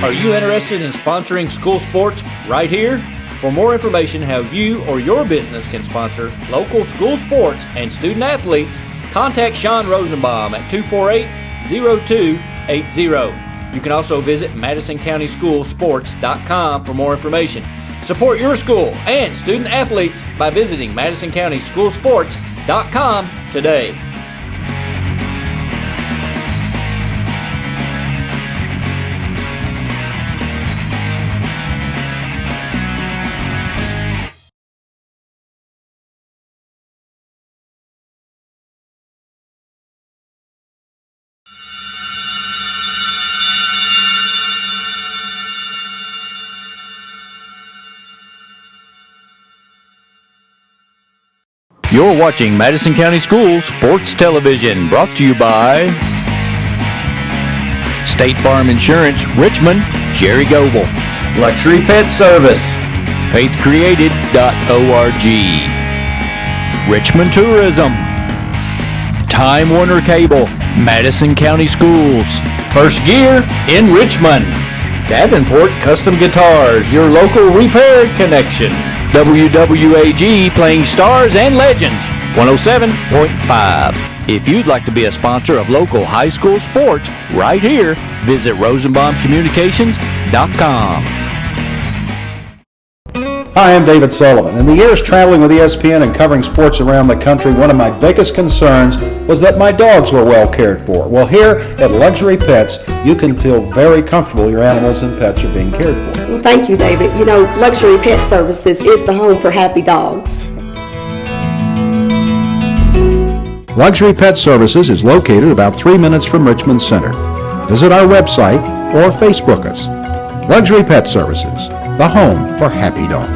Are you interested in sponsoring school sports right here? For more information how you or your business can sponsor local school sports and student athletes, contact Sean Rosenbaum at 248-0280. You can also visit MadisonCountySchoolSports.com for more information. Support your school and student athletes by visiting MadisonCountySchoolSports.com today. You're watching Madison County Schools Sports Television, brought to you by State Farm Insurance, Richmond, Jerry Goebel, Luxury Pet Service, faithcreated.org, Richmond Tourism, Time Warner Cable, Madison County Schools, First Gear in Richmond, Davenport Custom Guitars, your local repair connection, WWAG playing stars and legends, 107.5. If you'd like to be a sponsor of local high school sports right here, visit RosenbaumCommunications.com. Hi, I'm David Sullivan. In the years traveling with ESPN and covering sports around the country, one of my biggest concerns was that my dogs were well cared for. Well, here at Luxury Pets, you can feel very comfortable your animals and pets are being cared for. Well, thank you, David. You know, Luxury Pet Services is the home for happy dogs. Luxury Pet Services is located about 3 minutes from Richmond Center. Visit our website or Facebook us. Luxury Pet Services, the home for happy dogs.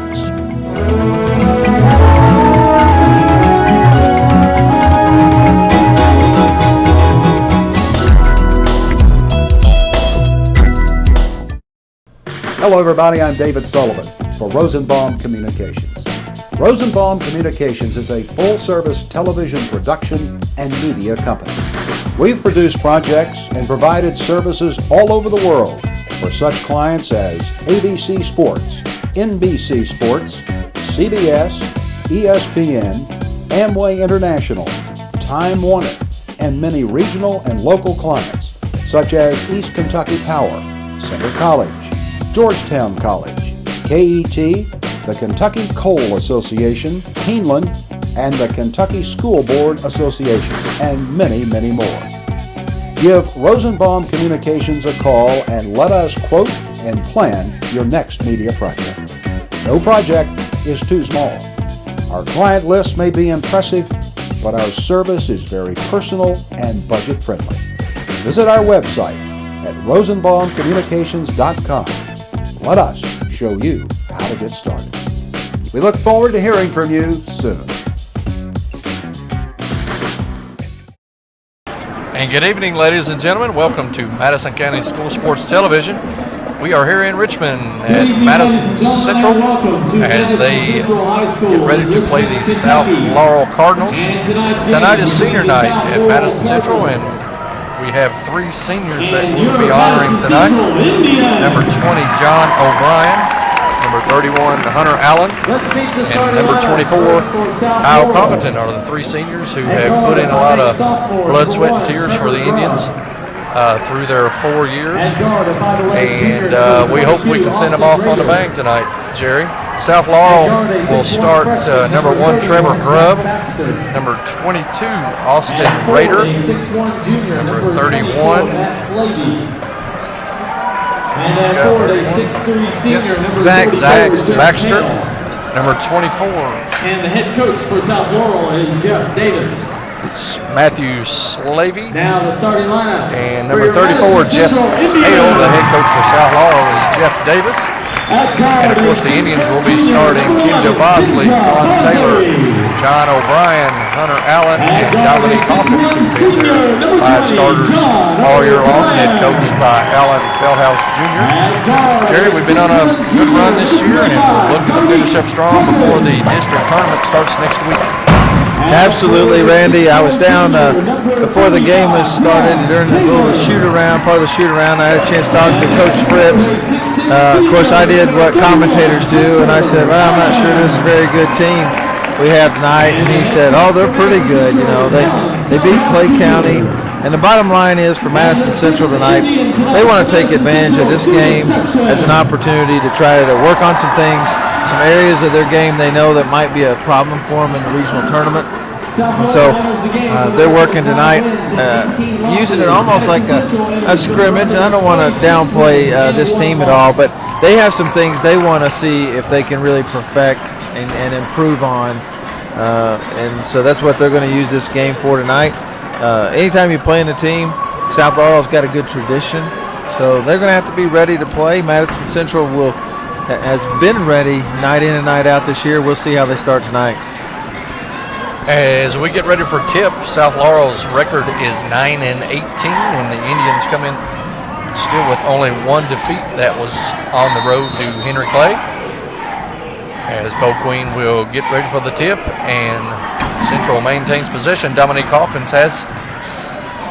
Hello everybody, I'm David Sullivan for Rosenbaum Communications. Rosenbaum Communications is a full-service television production and media company. We've produced projects and provided services all over the world for such clients as ABC Sports, NBC Sports, CBS, ESPN, Amway International, Time Warner, and many regional and local clients such as East Kentucky Power, Center College, Georgetown College, KET, the Kentucky Coal Association, Keeneland, and the Kentucky School Board Association, and many, many more. Give Rosenbaum Communications a call and let us quote and plan your next media project. No project is too small. Our client list may be impressive, but our service is very personal and budget friendly. Visit our website at rosenbaumcommunications.com. Let us show you how to get started. We look forward to hearing from you soon. And good evening, ladies and gentlemen. Welcome to Madison County School Sports Television. We are here in Richmond at Madison Central as they get ready to play the South Laurel Cardinals. Tonight is senior night at Madison Central, and we have three seniors that we'll be honoring tonight. Number 20, John O'Brien. Number 31, Hunter Allen. And number 24, Kyle Congleton are the three seniors who have put in a lot of blood, sweat, and tears for the Indians through their 4 years. And we hope we can send them off on the bang tonight, Jerry. South Laurel will start number 1, Trevor Grubb. Number 22, Austin Rader. Number 31. And then for the 6'3" senior, Zach Baxter, number 24. And the head coach for South Laurel is Jeff Davis. It's Matthew Slavey. Now the starting lineup. And number 34, Jeff Hale, the head coach for South Laurel, is Jeff Davis. And of course the Indians will be starting Kenjo Bosley, Ron Taylor, John O'Brien, Hunter Allen, and Dominique Hawkins, who've been their 5 starters all year long, head coached by Alan Feldhouse Jr. Jerry, we've been on a good run this year, and we're looking to finish up strong before the district tournament starts next week. Absolutely, Randy. I was down before the game was started during the little shoot-around, part of the shoot-around. I had a chance to talk to Coach Fritz. Of course, I did what commentators do, and I said, well, I'm not sure this is a very good team we have tonight. And he said, oh, they're pretty good. You know, they beat Clay County. And the bottom line is for Madison Central tonight, they want to take advantage of this game as an opportunity to try to work on some things, some areas of their game they know that might be a problem for them in the regional tournament. And so they're working tonight, using it almost like a scrimmage. And I don't want to downplay this team at all, but they have some things they want to see if they can really perfect and improve on. And so that's what they're going to use this game for tonight. Anytime you play in a team, South Laurel's got a good tradition, so they're going to have to be ready to play. Madison Central has been ready night in and night out this year. We'll see how they start tonight. As we get ready for tip, South Laurel's record is 9-18, and the Indians come in still with only one defeat. That was on the road to Henry Clay. As Bo Queen will get ready for the tip, and Central maintains possession. Dominique Hawkins has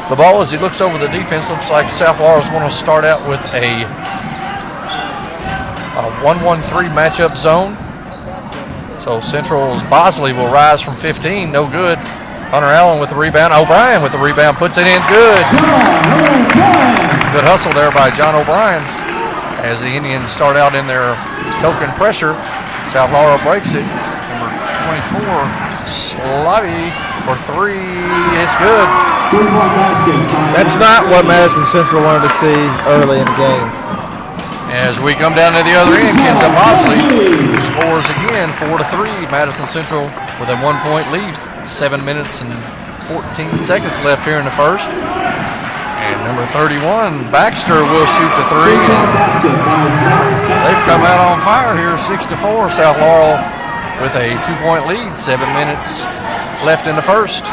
the ball as he looks over the defense. Looks like South Laurel is going to start out with a 1-1-3 matchup zone. So Central's Bosley will rise from 15. No good. Hunter Allen with the rebound. O'Brien with the rebound. Puts it in. Good. Good hustle there by John O'Brien as the Indians start out in their token pressure. South Laurel breaks it. Number 24, Slavy for three. It's good. That's not what Madison Central wanted to see early in the game. As we come down to the other end, Kenza Bosley scores again, 4-3. Madison Central with a 1-point lead. 7 minutes and 14 seconds left here in the first. And number 31, Baxter will shoot the three. They've come out on fire here, 6-4. South Laurel with a 2-point lead, 7 minutes left in the first.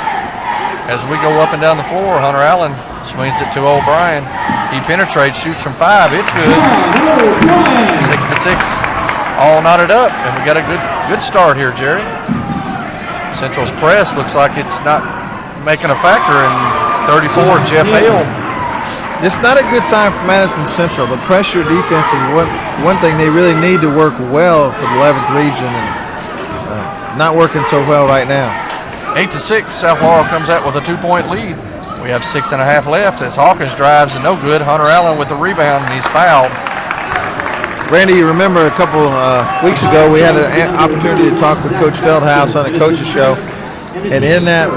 As we go up and down the floor, Hunter Allen swings it to O'Brien. He penetrates, shoots from 5. It's good. 6-6, all knotted up, and we got a good start here, Jerry. Central's press looks like it's not making a factor, and 34, Jeff Hale. It's not a good sign for Madison Central. The pressure defense is one thing they really need to work well for the 11th region, and not working so well right now. 8-6, South Laurel comes out with a 2-point lead. We have 6.5 left as Hawkins drives and no good. Hunter Allen with the rebound, and he's fouled. Randy, you remember a couple weeks ago we had an opportunity to talk with Coach Feldhaus on a coach's show. And in that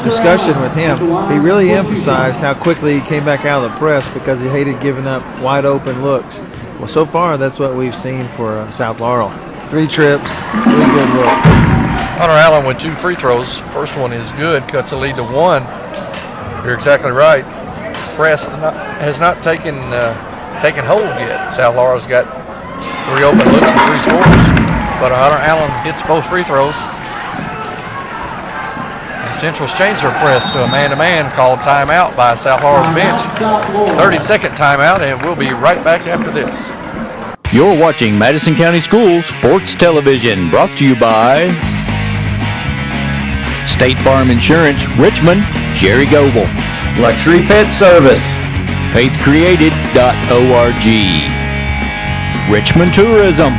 discussion with him, he really emphasized how quickly he came back out of the press because he hated giving up wide open looks. Well, so far that's what we've seen for South Laurel. 3 trips, 3 good looks. Hunter Allen with 2 free throws. First one is good, cuts the lead to 1. You're exactly right. Press has not taken hold yet. South Laurel's got 3 open looks and 3 scores, but Hunter Allen hits both free throws. Central's changed their press to a man-to-man, called timeout by South Laurel's bench. 30-second timeout, and we'll be right back after this. You're watching Madison County Schools Sports Television, brought to you by State Farm Insurance, Richmond, Jerry Goble, Luxury Pet Service, faithcreated.org, Richmond Tourism,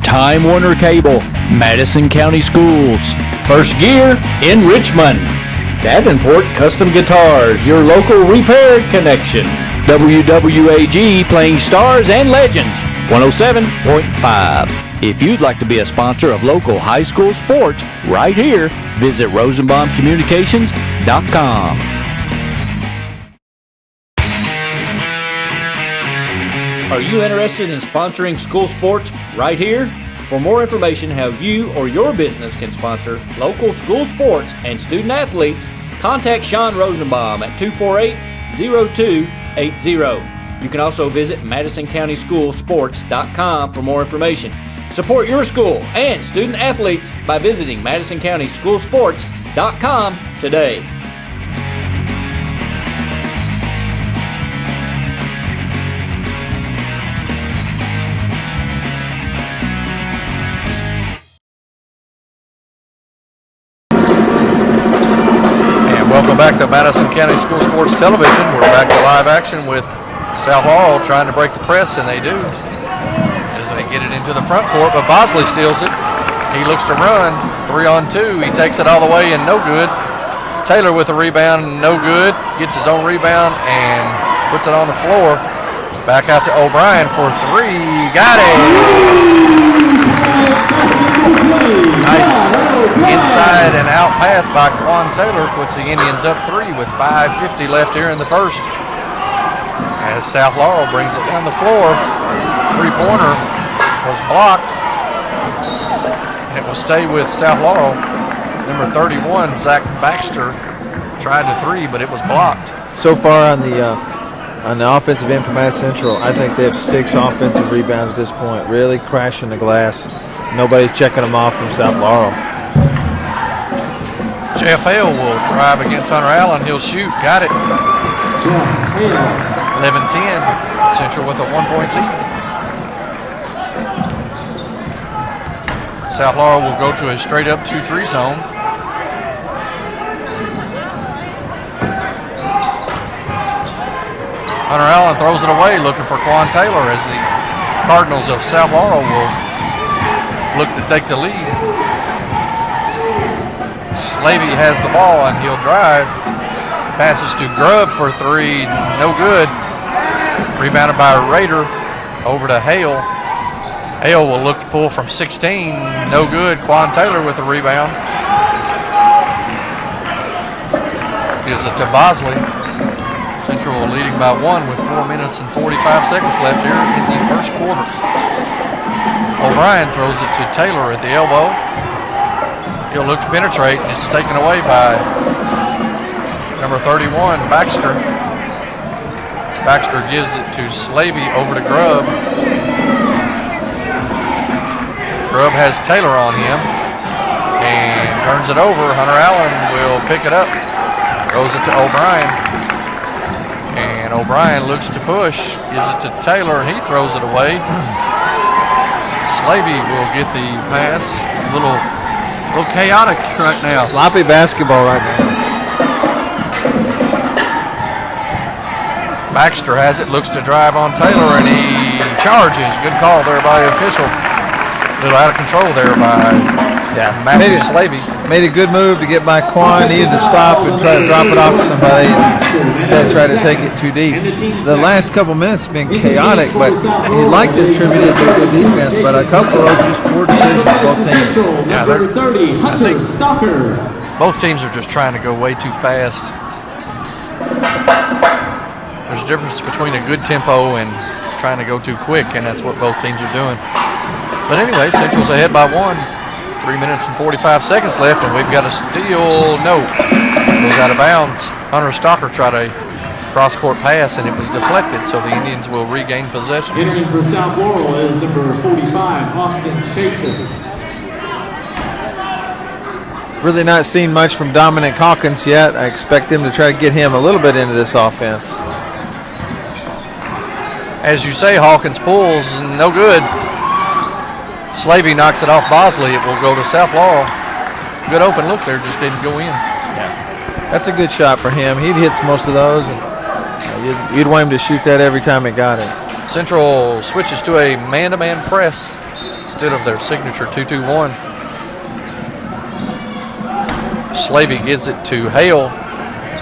Time Warner Cable, Madison County Schools, First Gear in Richmond, Davenport Custom Guitars, your local repair connection, WWAG playing stars and legends, 107.5. If you'd like to be a sponsor of local high school sports right here, visit rosenbaumcommunications.com. Are you interested in sponsoring school sports right here? For more information how you or your business can sponsor local school sports and student athletes, contact Sean Rosenbaum at 248-0280. You can also visit MadisonCountySchoolSports.com for more information. Support your school and student athletes by visiting MadisonCountySchoolSports.com today. back to Madison County School Sports Television. We're back to live action with South Laurel trying to break the press, and they do as they get it into the front court, but Bosley steals it. He looks to run, 3-on-2. He takes it all the way and no good. Taylor with a rebound, no good. Gets his own rebound and puts it on the floor. Back out to O'Brien for 3. Got it! Nice inside and out pass by Quan Taylor puts the Indians up 3 with 5:50 left here in the first. As South Laurel brings it down the floor, three-pointer was blocked. And it will stay with South Laurel. Number 31, Zach Baxter, tried to 3, but it was blocked. So far on the offensive end for Madison Central, I think they have 6 offensive rebounds at this point, really crashing the glass. Nobody's checking them off from South Laurel. Jeff Hale will drive against Hunter Allen. He'll shoot. Got it. 11-10. Central with a 1-point lead. South Laurel will go to a straight-up 2-3 zone. Hunter Allen throws it away, looking for Quan Taylor as the Cardinals of South Laurel will look to take the lead. Slavey has the ball and he'll drive. Passes to Grubb for 3, no good. Rebounded by Rader over to Hale. Hale will look to pull from 16, no good. Quan Taylor with the rebound. Gives it to Bosley. Central leading by 1 with 4 minutes and 45 seconds left here in the first quarter. O'Brien throws it to Taylor at the elbow. He'll look to penetrate, and it's taken away by number 31, Baxter. Baxter gives it to Slavey over to Grubb. Grubb has Taylor on him and turns it over. Hunter Allen will pick it up. Throws it to O'Brien. And O'Brien looks to push. Gives it to Taylor and he throws it away. Slavey will get the pass. A little chaotic right now. Sloppy basketball right now. Baxter has it, looks to drive on Taylor, and he charges. Good call there by the official. A little out of control there by Matthew Slavey. Made a good move to get by Quan. Needed to stop and try to drop it off to somebody. Instead, try to take it too deep. The last couple minutes have been chaotic, but you'd like to attribute it to good defense, but a couple of those just poor decisions both teams. Yeah, I think both teams are just trying to go way too fast. There's a difference between a good tempo and trying to go too quick, and that's what both teams are doing. But anyway, Central's ahead by 1. 3 minutes and 45 seconds left, and we've got a steal. No, goes out of bounds. Hunter Stalker tried a cross-court pass, and it was deflected, so the Indians will regain possession. Entering for South Laurel is number 45, Austin Schaefer. Really not seen much from Dominic Hawkins yet. I expect them to try to get him a little bit into this offense. As you say, Hawkins pulls, no good. Slavey knocks it off Bosley. It will go to South Laurel. Good open look there, just didn't go in. Yeah, that's a good shot for him. He hits most of those, and you'd want him to shoot that every time he got it. Central switches to a man-to-man press instead of their signature 2-2-1. Slavey gives it to Hale,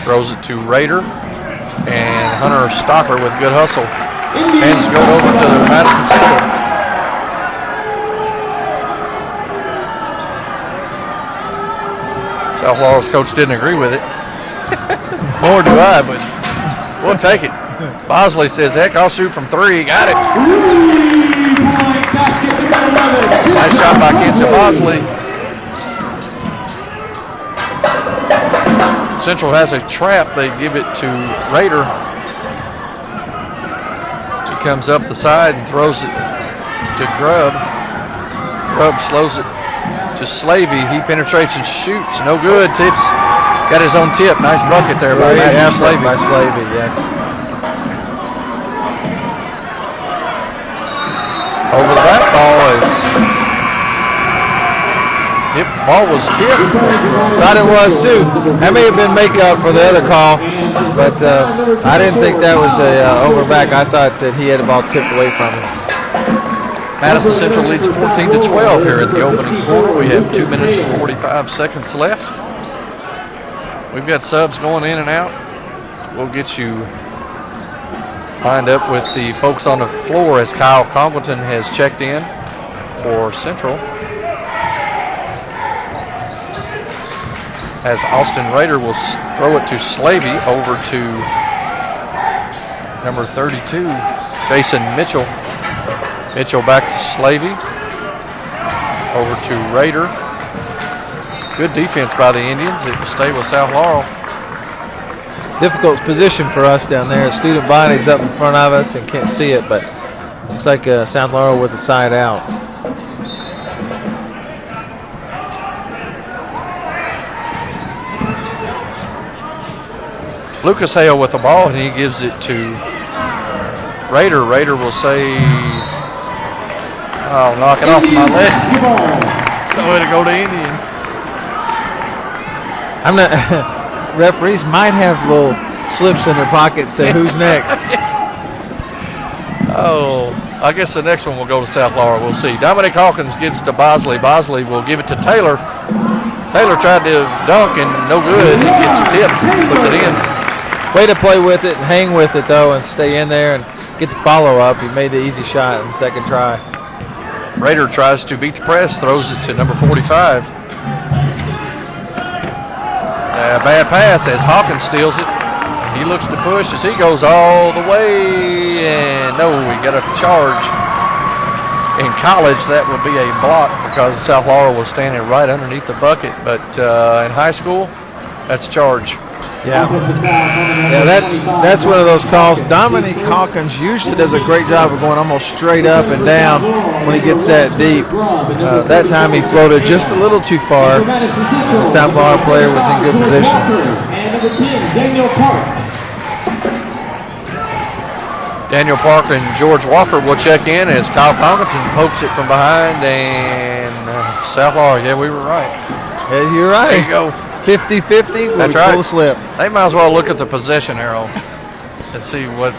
throws it to Rader, and Hunter Stalker with good hustle. Hands go over to Madison Central. South Laurel's coach didn't agree with it. Nor do I, but we'll take it. Bosley says, heck, I'll shoot from 3. Got it. Nice shot by Kenton Bosley. Central has a trap. They give it to Rader. He comes up the side and throws it to Grubb. Grubb slows it to Slavey. He penetrates and shoots. No good. Tips. Got his own tip. Nice bucket there by Matthew Slavey. By Slavey, yes. Over the back ball is Yep, ball was tipped. Thought it was too. That may have been makeup for the other call, but I didn't think that was a overback. I thought that he had the ball tipped away from him. Madison Central leads 14-12 here in the opening quarter. We have 2 minutes and 45 seconds left. We've got subs going in and out. We'll get you lined up with the folks on the floor as Kyle Congleton has checked in for Central. As Austin Rader will throw it to Slavey, over to number 32, Jason Mitchell. Mitchell back to Slavey, over to Rader. Good defense by the Indians. It will stay with South Laurel. Difficult position for us down there. Student body's up in front of us and can't see it, but looks like South Laurel with the side out. Lucas Hale with the ball, and he gives it to Rader. Rader will say, "Oh, knock it off my leg." So it'll go to Indians. I'm not. Referees might have little slips in their pocket and say, "Who's next?" Oh, I guess the next one will go to South Laurel. We'll see. Dominic Hawkins gives to Bosley. Bosley will give it to Taylor. Taylor tried to dunk and no good. He gets a tip, puts it in. Way to play with it and hang with it, though, and stay in there and get the follow-up. He made the easy shot in the second try. Rader tries to beat the press, throws it to number 45. Bad pass as Hawkins steals it. He looks to push as he goes all the way, and no, we got a charge. In college, that would be a block because South Laurel was standing right underneath the bucket, but in high school, that's a charge. Yeah, that's one of those calls. Dominic Hawkins usually does a great job of going almost straight up and down when he gets that deep. That time he floated just a little too far. The South Laurel player was in good position. And number 10, Daniel Park. Daniel Park and George Walker will check in as Kyle Congleton pokes it from behind, and South Laurel, yeah, we were right. Yeah, you're right. There you go. 50-50, we'll That's pull right. the slip. They might as well look at the possession arrow and see what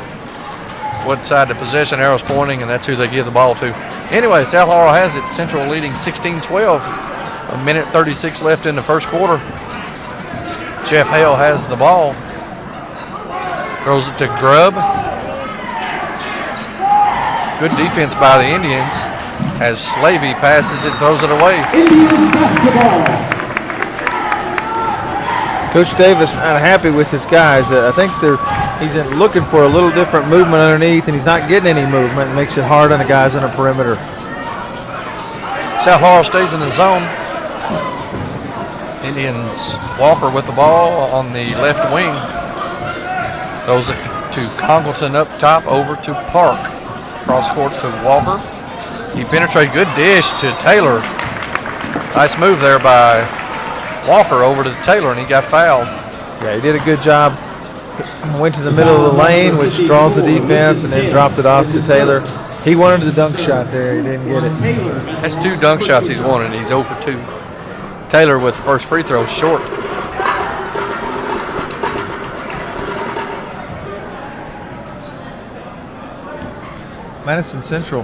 side the possession arrow is pointing, and that's who they give the ball to. Anyway, South Laurel has it. Central leading 16-12. A minute 36 left in the first quarter. Jeff Hale has the ball. Throws it to Grubb. Good defense by the Indians as Slavey passes it and throws it away. Indians basketball. Coach Davis not happy with his guys. I think he's looking for a little different movement underneath, and he's not getting any movement. It makes it hard on the guys on the perimeter. South Laurel stays in the zone. Indians, Walker with the ball on the left wing. Throws it to Congleton up top, over to Park. Cross court to Walker. He penetrated, good dish to Taylor. Nice move there by Walker over to Taylor, and he got fouled. Yeah, he did a good job. Went to the middle of the lane, which draws the defense, and then dropped it off to Taylor. He wanted the dunk shot there. He didn't get it. That's 2 dunk shots he's wanted. He's 0 for 2. Taylor with the first free throw, short. Madison Central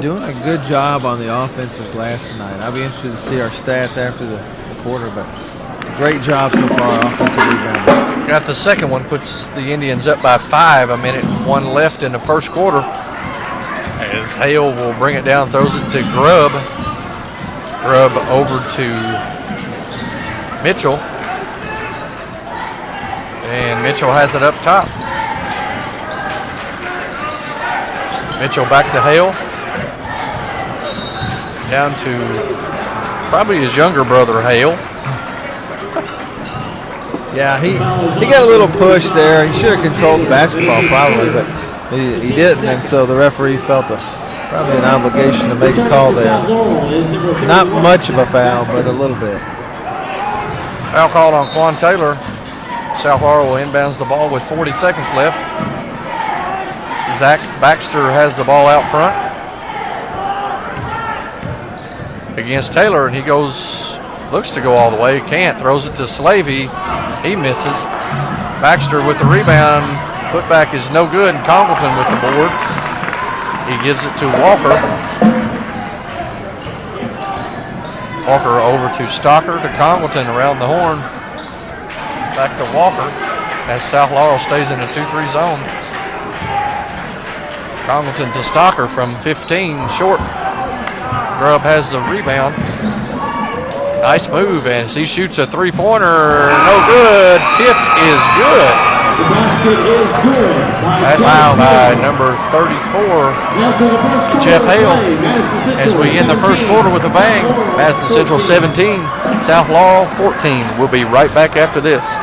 doing a good job on the offensive glass tonight. I'll be interested to see our stats after the quarter, but great job so far offensive rebounding. Got the second one, puts the Indians up by 5, a minute and 1 left in the first quarter. As Hale will bring it down, throws it to Grubb. Grubb over to Mitchell. And Mitchell has it up top. Mitchell back to Hale. Down to probably his younger brother, Hale. Yeah, he got a little push there. He should have controlled the basketball probably, but he didn't, and so the referee felt probably an obligation to make a call there. Not much of a foul, but a little bit. Foul called on Quan Taylor. South Laurel inbounds the ball with 40 seconds left. Zach Baxter has the ball out front. against Taylor, and he looks to go all the way, can't, throws it to Slavey, he misses. Baxter with the rebound, putback is no good, and Congleton with the board. He gives it to Walker. Walker over to Stocker, to Congleton around the horn. Back to Walker as South Laurel stays in a 2-3 zone. Congleton to Stocker from 15, short. Grubb has the rebound. Nice move, and he shoots a three-pointer. No good. Tip is good. The basket is good. That's by number 34, Jeff Hale. As we end the first quarter with a bang, Madison Central 17, South Laurel 14. We'll be right back after this.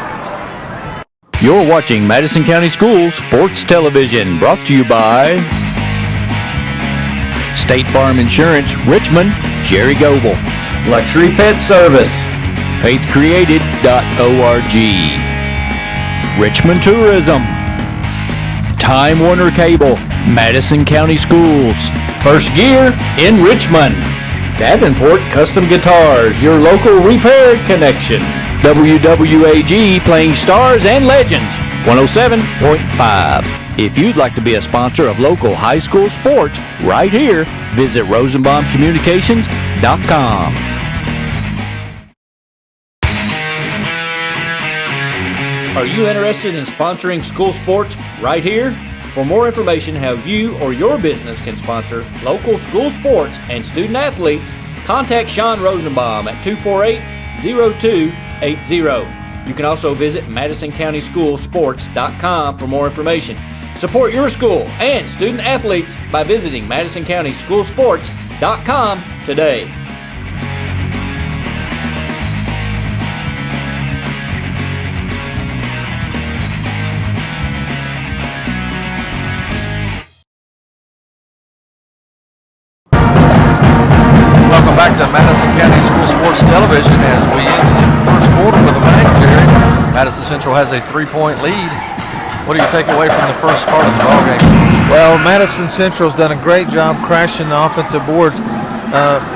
You're watching Madison County Schools Sports Television, brought to you by State Farm Insurance, Richmond, Jerry Goble, Luxury Pet Service, faithcreated.org, Richmond Tourism, Time Warner Cable, Madison County Schools, First Gear in Richmond, Davenport Custom Guitars, your local repair connection, WWAG playing stars and legends, 107.5. If you'd like to be a sponsor of local high school sports right here, visit rosenbaumcommunications.com. Are you interested in sponsoring school sports right here? For more information how you or your business can sponsor local school sports and student athletes, contact Sean Rosenbaum at 248-0280. You can also visit MadisonCountySchoolSports.com for more information. Support your school and student athletes by visiting MadisonCountySchoolSports.com today. Welcome back to Madison County School Sports Television as we end the first quarter with a bang, Jerry. Madison Central has a 3-point lead. What do you take away from the first part of the ballgame? Well, Madison Central's done a great job crashing the offensive boards.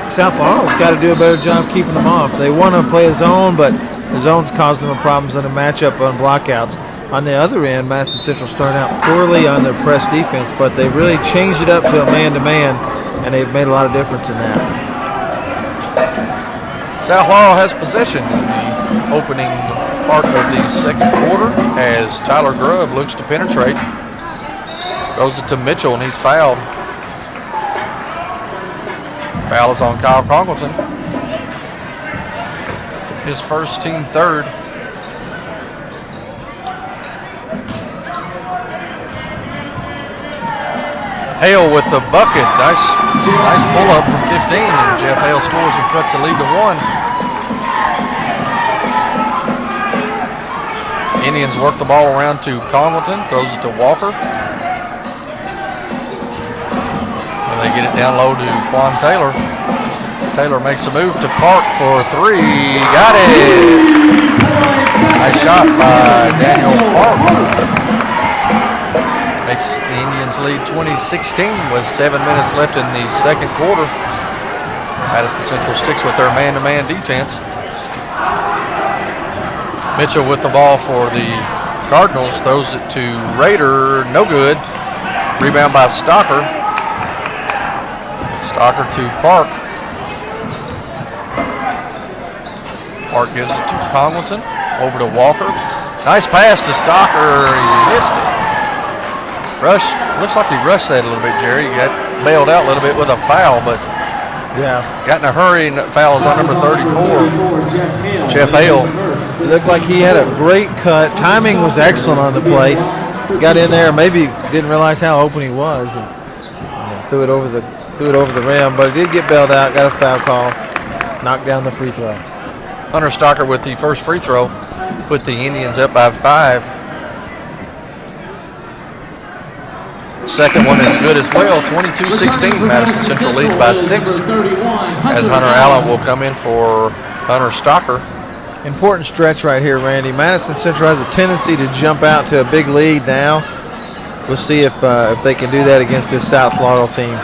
South Laurel's got to do a better job keeping them off. They want to play a zone, but the zone's caused them problems in a matchup on blockouts. On the other end, Madison Central started out poorly on their press defense, but they've really changed it up to a man-to-man, and they've made a lot of difference in that. South Laurel has possession in the opening part of the second quarter as Tyler Grubb looks to penetrate. Throws it to Mitchell, and he's fouled. Foul is on Kyle Congleton. His first, team third. Hale with the bucket. Nice pull-up from 15, and Jeff Hale scores and cuts the lead to 1. Indians work the ball around to Congleton, throws it to Walker. And they get it down low to Quan Taylor. Taylor makes a move to Park for 3. Got it! Nice shot by Daniel Park. Makes the Indians lead 20-16 with 7 minutes left in the second quarter. Madison Central sticks with their man-to-man defense. Mitchell with the ball for the Cardinals, throws it to Rader, no good. Rebound by Stocker. Stocker to Park. Park gives it to Congleton, over to Walker. Nice pass to Stocker, he missed it. Looks like he rushed that a little bit, Jerry. He got bailed out a little bit with a foul, but got in a hurry, and that foul is on number 34, Jeff Hale. It looked like he had a great cut. Timing was excellent on the play. Got in there, maybe didn't realize how open he was, and threw it over the rim. But he did get bailed out. Got a foul call. Knocked down the free throw. Hunter Stocker with the first free throw put the Indians up by 5. Second one is good as well. 22-16. Madison Central leads by 6. As Hunter Allen will come in for Hunter Stocker. Important stretch right here, Randy. Madison Central has a tendency to jump out to a big lead now. We'll see if they can do that against this South Laurel team.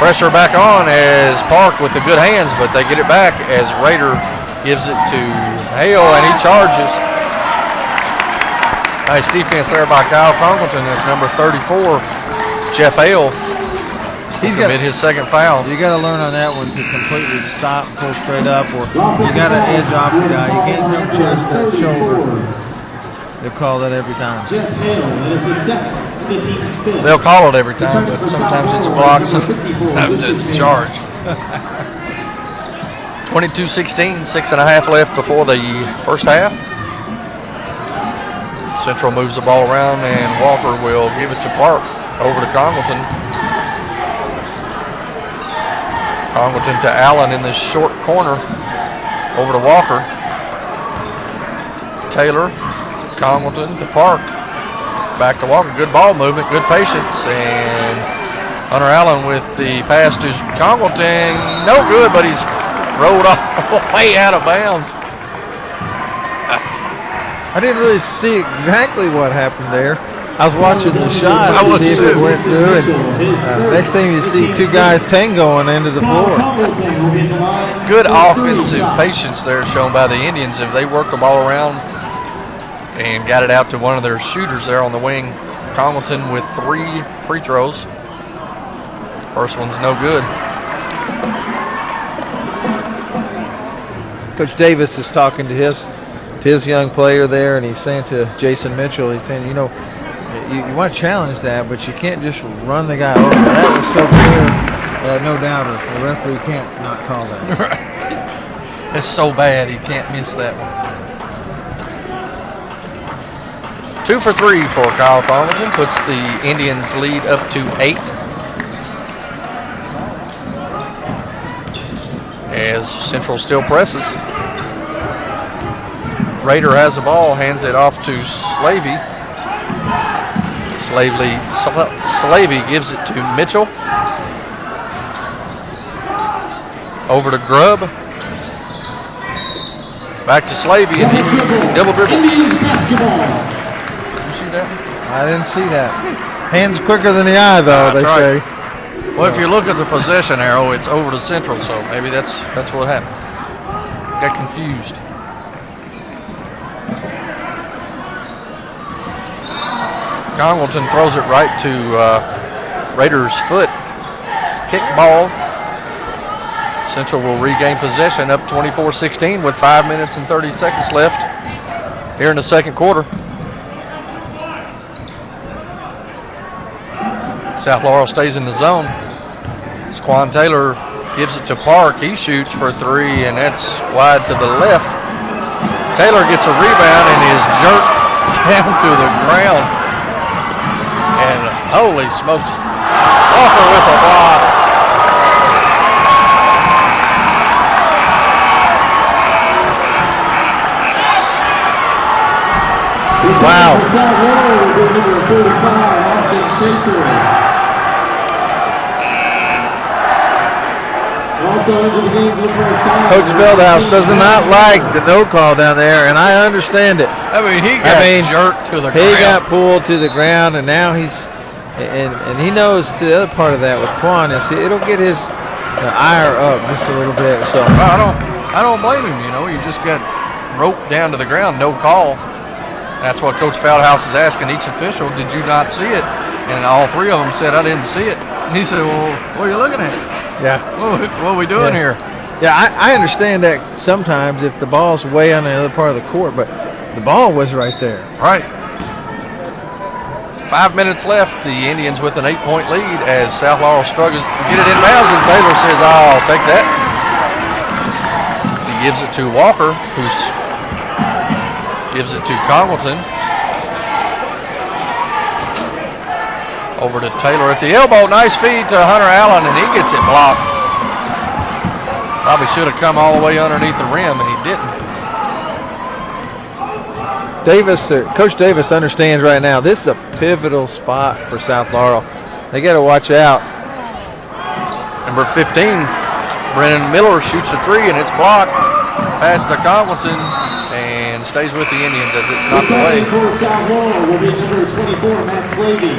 Pressure back on as Park with the good hands, but they get it back as Raider gives it to Hale, and he charges. Nice defense there by Kyle Congleton. That's number 34, Jeff Hale. He's got his second foul. You got to learn on that one to completely stop, pull straight up, or you got to edge off the guy. You can't come chest to shoulder. They'll call that every time. They'll call it every time, but sometimes it's a block, sometimes it's a charge. 22-16, 6.5 left before the first half. Central moves the ball around, and Walker will give it to Park. Over to Congleton. Congleton to Allen in the short corner. Over to Walker. Taylor. Congleton to Park. Back to Walker. Good ball movement, good patience, and Hunter Allen with the pass to Congleton. No good, but he's rolled all the way out of bounds. I didn't really see exactly what happened there. I was watching the shot to see if it went through, and next thing you see two guys tangoing into the floor. Good offensive patience there shown by the Indians. If they worked the ball around and got it out to one of their shooters there on the wing. Congleton with 3 free throws. First one's no good. Coach Davis is talking to his young player there, and he's saying to Jason Mitchell, he's saying, you know, you want to challenge that, but you can't just run the guy over. That was so clear, no doubter. The referee can't not call that. Right. It's so bad he can't miss that one. 2 for 3 for Kyle Congleton, puts the Indians lead up to 8. As Central still presses. Raider has the ball, hands it off to Slavey. Slavey gives it to Mitchell. Over to Grubb. Back to Slavey, and he double dribble. Did you see that? I didn't see that. Hands quicker than the eye, though, they say. Well, if you look at the possession arrow, it's over to Central, so maybe that's what happened. Got confused. Congleton throws it right to Raiders' foot. Kick ball. Central will regain possession up 24-16 with 5 minutes and 30 seconds left here in the second quarter. South Laurel stays in the zone. Squan Taylor gives it to Park. He shoots for 3, and that's wide to the left. Taylor gets a rebound and is jerked down to the ground. And holy smokes, Walker with a block. Wow. Coach Feldhouse does not like the no call down there, and I understand it. I mean, he got jerked to the ground. He got pulled to the ground, and now he's and he knows to the other part of that with Quan is it'll get his ire up just a little bit. So I don't blame him. You know, you just got roped down to the ground, no call. That's what Coach Feldhouse is asking each official. Did you not see it? And all 3 of them said, I didn't see it. And he said, well, what are you looking at? Yeah. What are we doing here? Yeah, I understand that sometimes if the ball's way on the other part of the court, but the ball was right there. Right. 5 minutes left. The Indians with an 8-point lead as South Laurel struggles to get it inbounds, and Taylor says, I'll take that. He gives it to Walker, who gives it to Congleton. Over to Taylor at the elbow. Nice feed to Hunter Allen, and he gets it blocked. Probably should have come all the way underneath the rim, and he didn't. Coach Davis understands right now this is a pivotal spot for South Laurel. They got to watch out. Number 15, Brennan Miller shoots a 3, and it's blocked. Pass to Congleton, and stays with the Indians as it's knocked away. For South Laurel will be number 24, Matt Slavey.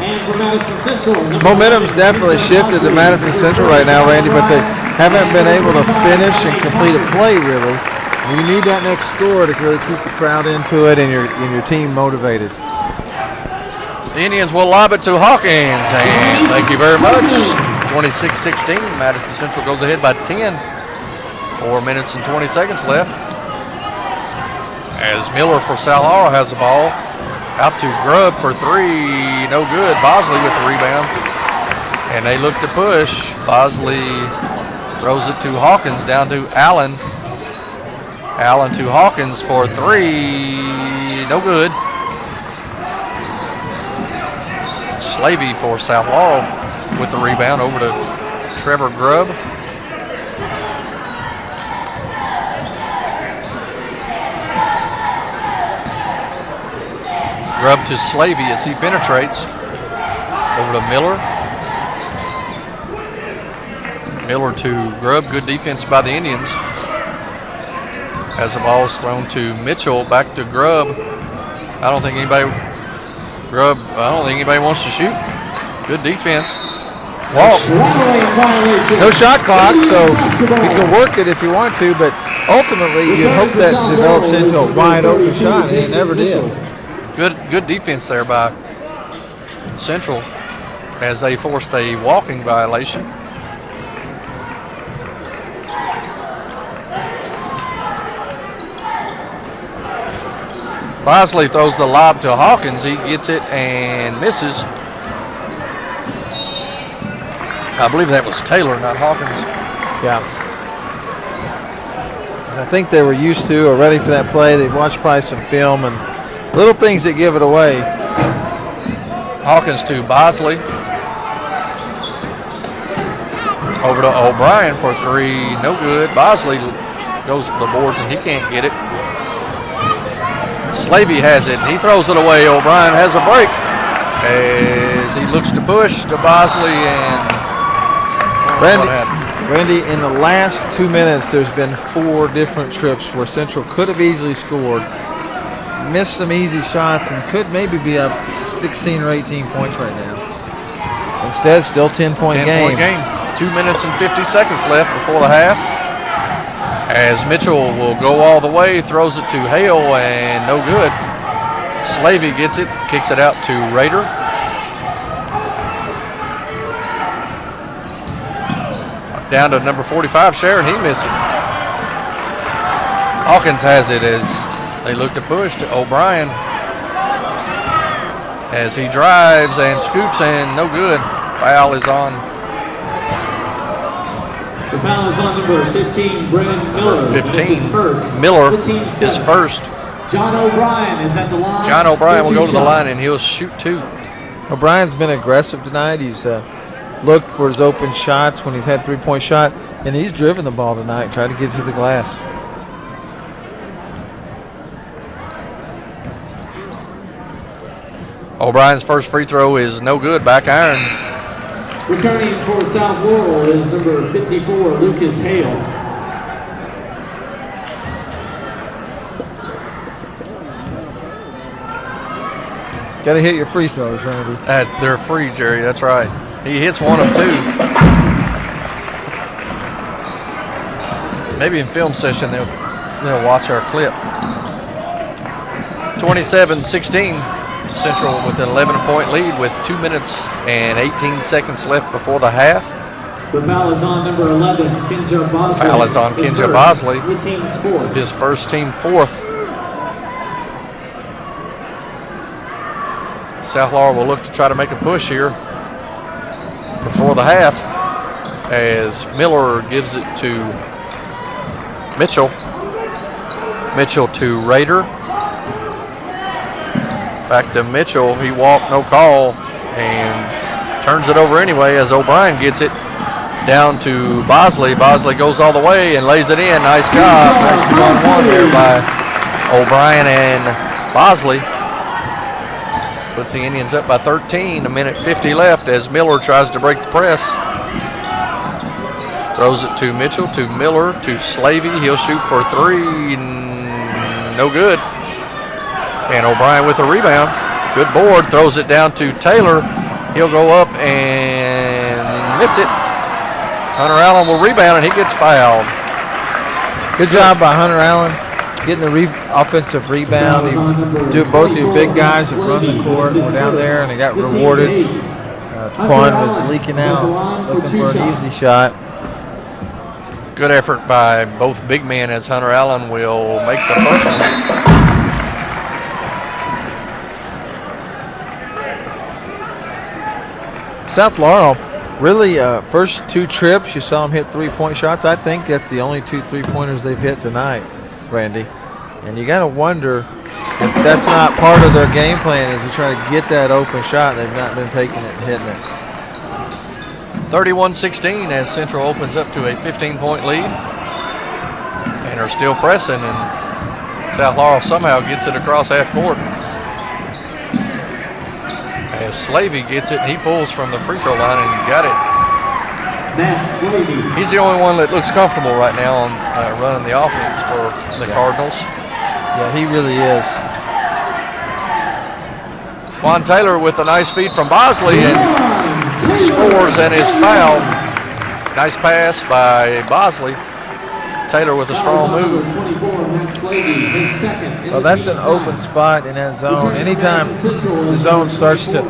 And for Madison Central, Momentum's definitely shifted to Madison Central right now, Randy, but they haven't been able to finish and complete a play really. And you need that next score to really keep the crowd into it and your team motivated. The Indians will lob it to Hawkins, and thank you very much. 26-16, Madison Central goes ahead by 10. 4 minutes and 20 seconds left. As Miller for South Laurel has the ball. Out to Grubb for three, no good. Bosley with the rebound. And they look to push. Bosley throws it to Hawkins, down to Allen. Allen to Hawkins for three, no good. Slavey for South Laurel with the rebound, over to Trevor Grubb. Grubb to Slavey as he penetrates. Over to Miller. Miller to Grubb. Good defense by the Indians. As the ball is thrown to Mitchell, back to Grubb. I don't think anybody wants to shoot. Good defense. Walk. No shot clock, so you can work it if you want to, but ultimately you hope that develops into a wide open shot, and it never did. Good defense there by Central as they forced a walking violation. Bosley throws the lob to Hawkins. He gets it and misses. I believe that was Taylor, not Hawkins. Yeah. I think they were used to or ready for that play. They watched probably some film and little things that give it away. Hawkins to Bosley. Over to O'Brien for three, no good. Bosley goes for the boards and he can't get it. Slavey has it. He throws it away. O'Brien has a break as he looks to push to Bosley and Randy, in the last 2 minutes, there's been 4 different trips where Central could have easily scored, missed some easy shots, and could maybe be up 16 or 18 points right now. Instead, still 10-point game. 2 minutes and 50 seconds left before the half. As Mitchell will go all the way, throws it to Hale, and no good. Slavey gets it, kicks it out to Rader. Down to number 45, Sharon, he missed it. Hawkins has it as they look to push to O'Brien. As he drives and scoops and no good. Foul is on. The foul is on number 15, Brennan Miller. 15, First. Miller is first. John O'Brien is at the line. John O'Brien will go to the line and he'll shoot 2. O'Brien's been aggressive tonight. He's looked for his open shots when he's had 3-point shot, and he's driven the ball tonight, tried to get to the glass. O'Brien's first free throw is no good, back iron. Returning for South Laurel is number 54, Lucas Hale. Got to hit your free throws, Randy. They're free, Jerry, that's right. He hits 1 of 2. Maybe in film session they'll watch our clip. 27-16. Central with an 11-point lead with 2 minutes and 18 seconds left before the half. The foul is on number 11, Kinja Bosley. Foul is on Kinja Bosley. His first team fourth. South Laurel will look to try to make a push here before the half as Miller gives it to Mitchell. Mitchell to Rader. Back to Mitchell. He walked, no call, and turns it over anyway as O'Brien gets it down to Bosley. Bosley goes all the way and lays it in. Nice job. Nice 2-on-1 there by O'Brien and Bosley. Puts the Indians up by 13. 1:50 left as Miller tries to break the press. Throws it to Mitchell, to Miller, to Slavey. He'll shoot for 3. No good. And O'Brien with a rebound. Good board. Throws it down to Taylor. He'll go up and miss it. Hunter Allen will rebound, and he gets fouled. Good job by Hunter Allen getting the offensive rebound. Both your big guys have run the court. We're down there, and they got rewarded. Quan was leaking out, looking for an easy shot. Good effort by both big men as Hunter Allen will make the first one. South Laurel, really, first 2 trips, you saw them hit 3-point shots. I think that's the only 2 3-pointers they've hit tonight, Randy. And you got to wonder if that's not part of their game plan, is to try to get that open shot. They've not been taking it and hitting it. 31-16 as Central opens up to a 15-point lead. And are still pressing, and South Laurel somehow gets it across half court. As Slavey gets it, he pulls from the free throw line and got it. He's the only one that looks comfortable right now on running the offense for the Cardinals. Yeah, he really is. Juan Taylor with a nice feed from Bosley and scores and is fouled. Nice pass by Bosley. Taylor with a strong move. Well, that's an open spot in that zone. Anytime the zone starts to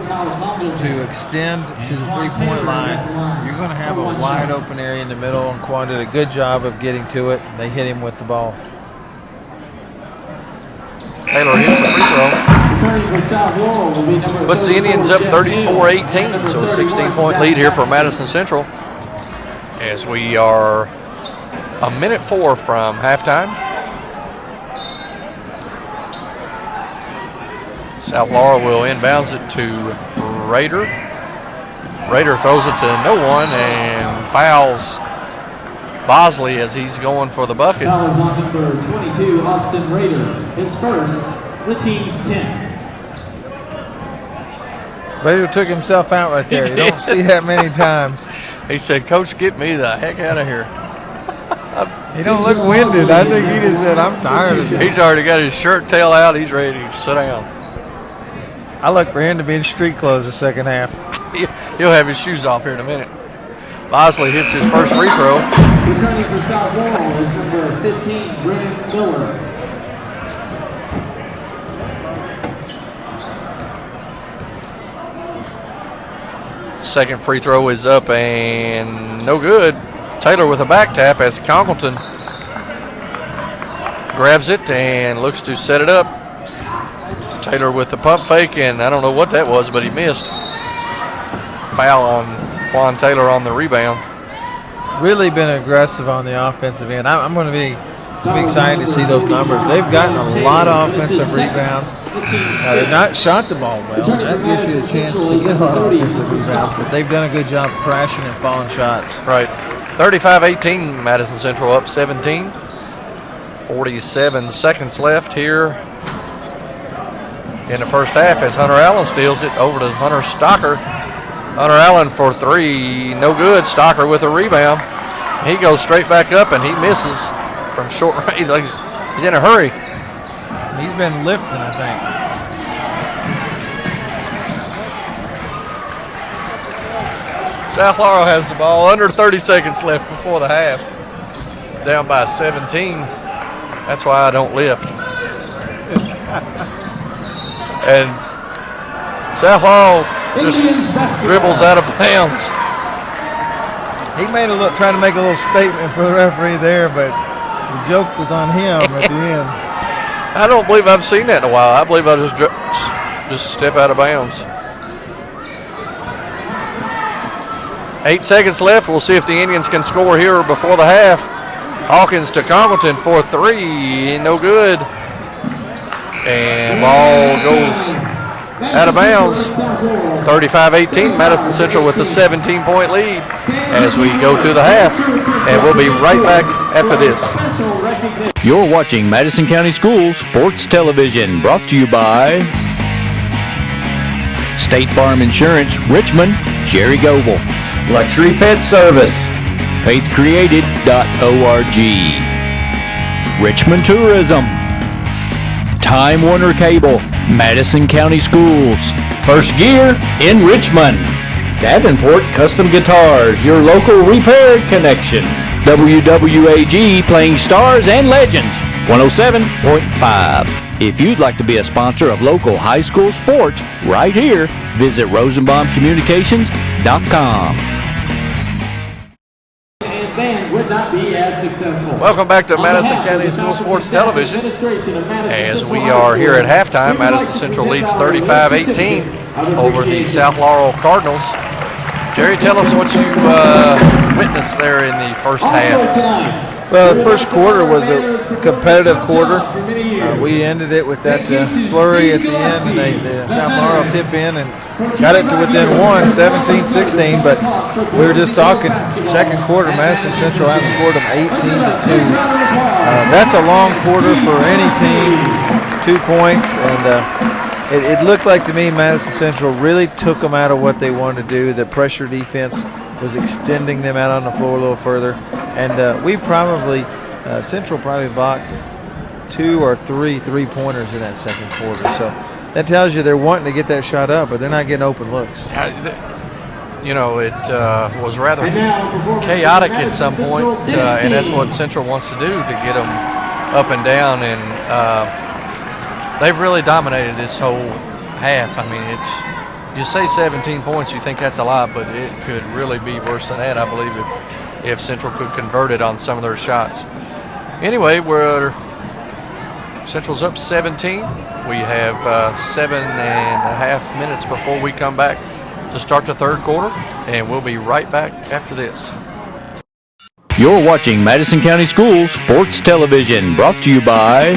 extend to the 3-point line, you're going to have a wide open area in the middle, and Quan did a good job of getting to it. They hit him with the ball. Taylor hits the free throw. Puts the Indians up 34-18, so a 16-point lead here for Madison Central as we are a minute 4 from halftime. South Laurel will inbounds it to Rader. Rader throws it to no one and fouls Bosley as he's going for the bucket. Foul is on number 22, Austin Rader. His first, the team's 10. Rader took himself out right there. You don't see that many times. He said, "Coach, get me the heck out of here." He don't look winded. I think he just said, "I'm tired of this." He's already got his shirt tail out. He's ready to sit down. I look for him to be in street clothes the second half. He'll have his shoes off here in a minute. Bosley hits his first free throw. Returning for South Laurel is number 15, Brennan Miller. Second free throw is up and no good. Taylor with a back tap as Congleton grabs it and looks to set it up. Taylor with the pump fake, and I don't know what that was, but he missed. Foul on Juan Taylor on the rebound. Really been aggressive on the offensive end. I'm going to be excited to see those numbers. They've gotten a lot of offensive rebounds. Now, they've not shot the ball well. That gives you a chance to get a lot of offensive rebounds, but they've done a good job crashing and falling shots. Right. 35-18, Madison Central up 17. 47 seconds left here in the first half as Hunter Allen steals it over to Hunter Stocker. Hunter Allen for 3, no good. Stocker with a rebound. He goes straight back up and he misses from short range. He's in a hurry. He's been lifting, I think. South Laurel has the ball. Under 30 seconds left before the half. Down by 17. That's why I don't lift. And South Laurel just dribbles out of bounds. He trying to make a little statement for the referee there, but the joke was on him at the end. I don't believe I've seen that in a while. I believe I just step out of bounds. 8 seconds left. We'll see if the Indians can score here before the half. Hawkins to Congleton for 3. No good. And ball goes out of bounds. 35-18. Madison Central with a 17-point lead as we go to the half. And we'll be right back after this. You're watching Madison County Schools Sports Television, brought to you by State Farm Insurance, Richmond, Jerry Goble, Luxury Pet Service, faithcreated.org, Richmond Tourism, Time Warner Cable, Madison County Schools, First Gear in Richmond. Davenport Custom Guitars, your local repair connection. WWAG playing stars and legends, 107.5. If you'd like to be a sponsor of local high school sports right here, visit rosenbaumcommunications.com. And band would not be as successful. Welcome back to Madison County School Sports Television. As we are here at halftime, Madison Central leads 35-18 over the South Laurel Cardinals. Jerry, tell us what you witnessed there in the first half. Well, the first quarter was a competitive quarter. We ended it with that flurry at the end, and the South Laurel tip in and got it to within one, 17-16. But we were just talking, second quarter, Madison Central outscored them 18-2. That's a long quarter for any team, 2 points, and it looked like to me Madison Central really took them out of what they wanted to do. The pressure defense was extending them out on the floor a little further. And we probably, Central probably blocked 2 or 3 three-pointers in that second quarter. So that tells you they're wanting to get that shot up, but they're not getting open looks. You know, it was rather chaotic at some point, and that's what Central wants to do to get them up and down. And they've really dominated this whole half. I mean, you say 17 points, you think that's a lot, but it could really be worse than that, I believe, if Central could convert it on some of their shots. Anyway, Central's up 17. We have 7.5 minutes before we come back to start the third quarter, and we'll be right back after this. You're watching Madison County Schools Sports Television, brought to you by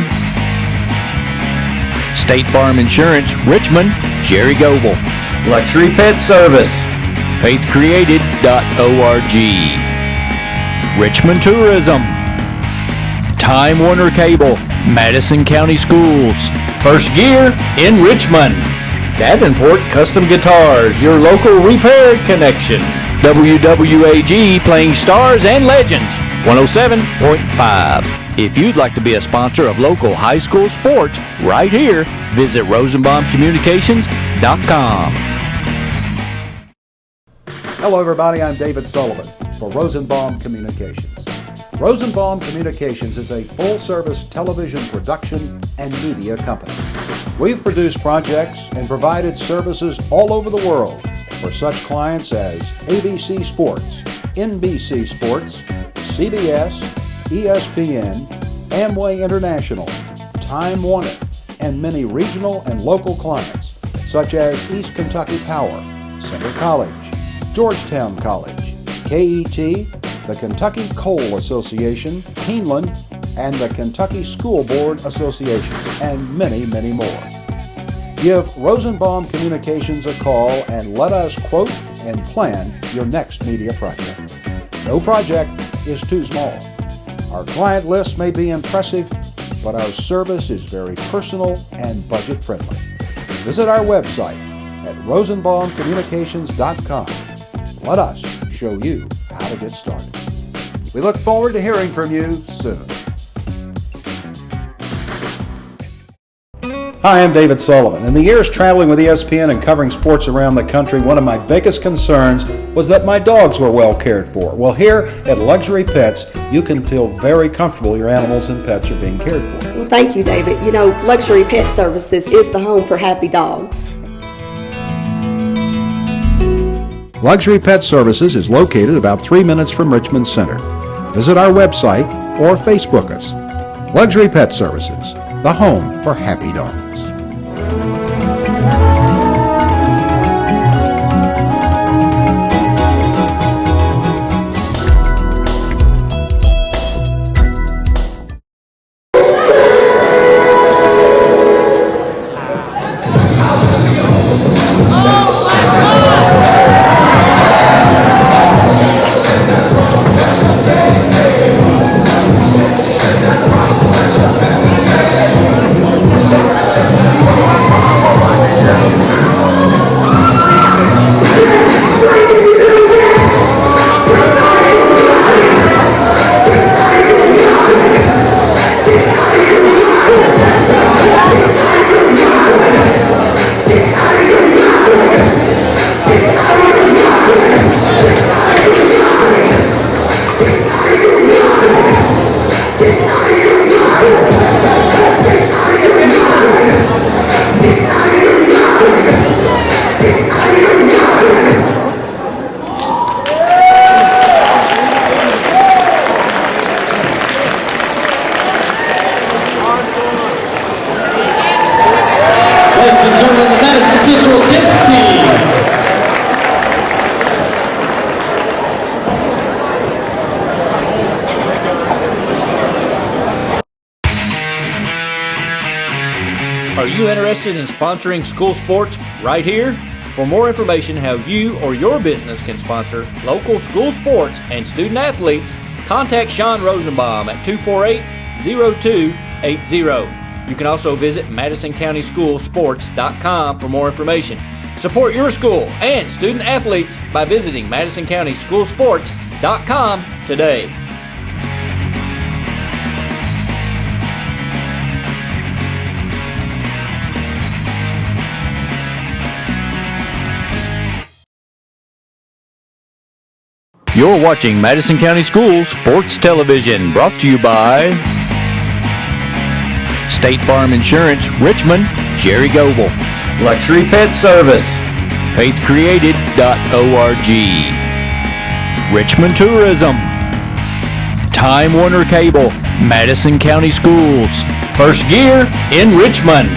State Farm Insurance, Richmond, Jerry Goebel. Luxury Pet Service, faithcreated.org. Richmond Tourism, Time Warner Cable, Madison County Schools, First Gear in Richmond, Davenport Custom Guitars, your local repair connection. WWAG playing stars and legends, 107.5. If you'd like to be a sponsor of local high school sports right here, visit rosenbaumcommunications.com. Hello everybody, I'm David Sullivan for Rosenbaum Communications. Rosenbaum Communications is a full-service television production and media company. We've produced projects and provided services all over the world for such clients as ABC Sports, NBC Sports, CBS, ESPN, Amway International, Time Warner, and many regional and local clients such as East Kentucky Power, Center College, Georgetown College, KET, the Kentucky Coal Association, Keeneland, and the Kentucky School Board Association, and many, many more. Give Rosenbaum Communications a call and let us quote and plan your next media project. No project is too small. Our client list may be impressive, but our service is very personal and budget friendly. Visit our website at rosenbaumcommunications.com. Let us show you how to get started. We look forward to hearing from you soon. Hi, I'm David Sullivan. In the years traveling with ESPN and covering sports around the country, one of my biggest concerns was that my dogs were well cared for. Well, here at Luxury Pets, you can feel very comfortable your animals and pets are being cared for. Well, thank you, David. You know, Luxury Pet Services is the home for happy dogs. Luxury Pet Services is located about 3 minutes from Richmond Center. Visit our website or Facebook us. Luxury Pet Services, the home for happy dogs. you interested in sponsoring school sports right here? For more information how you or your business can sponsor local school sports and student athletes, contact Sean Rosenbaum at 248-0280. You can also visit MadisonCountySchoolSports.com for more information. Support your school and student athletes by visiting MadisonCountySchoolSports.com today. You're watching Madison County Schools Sports Television, brought to you by State Farm Insurance, Richmond, Jerry Goble, Luxury Pet Service, faithcreated.org, Richmond Tourism, Time Warner Cable, Madison County Schools, First Gear in Richmond,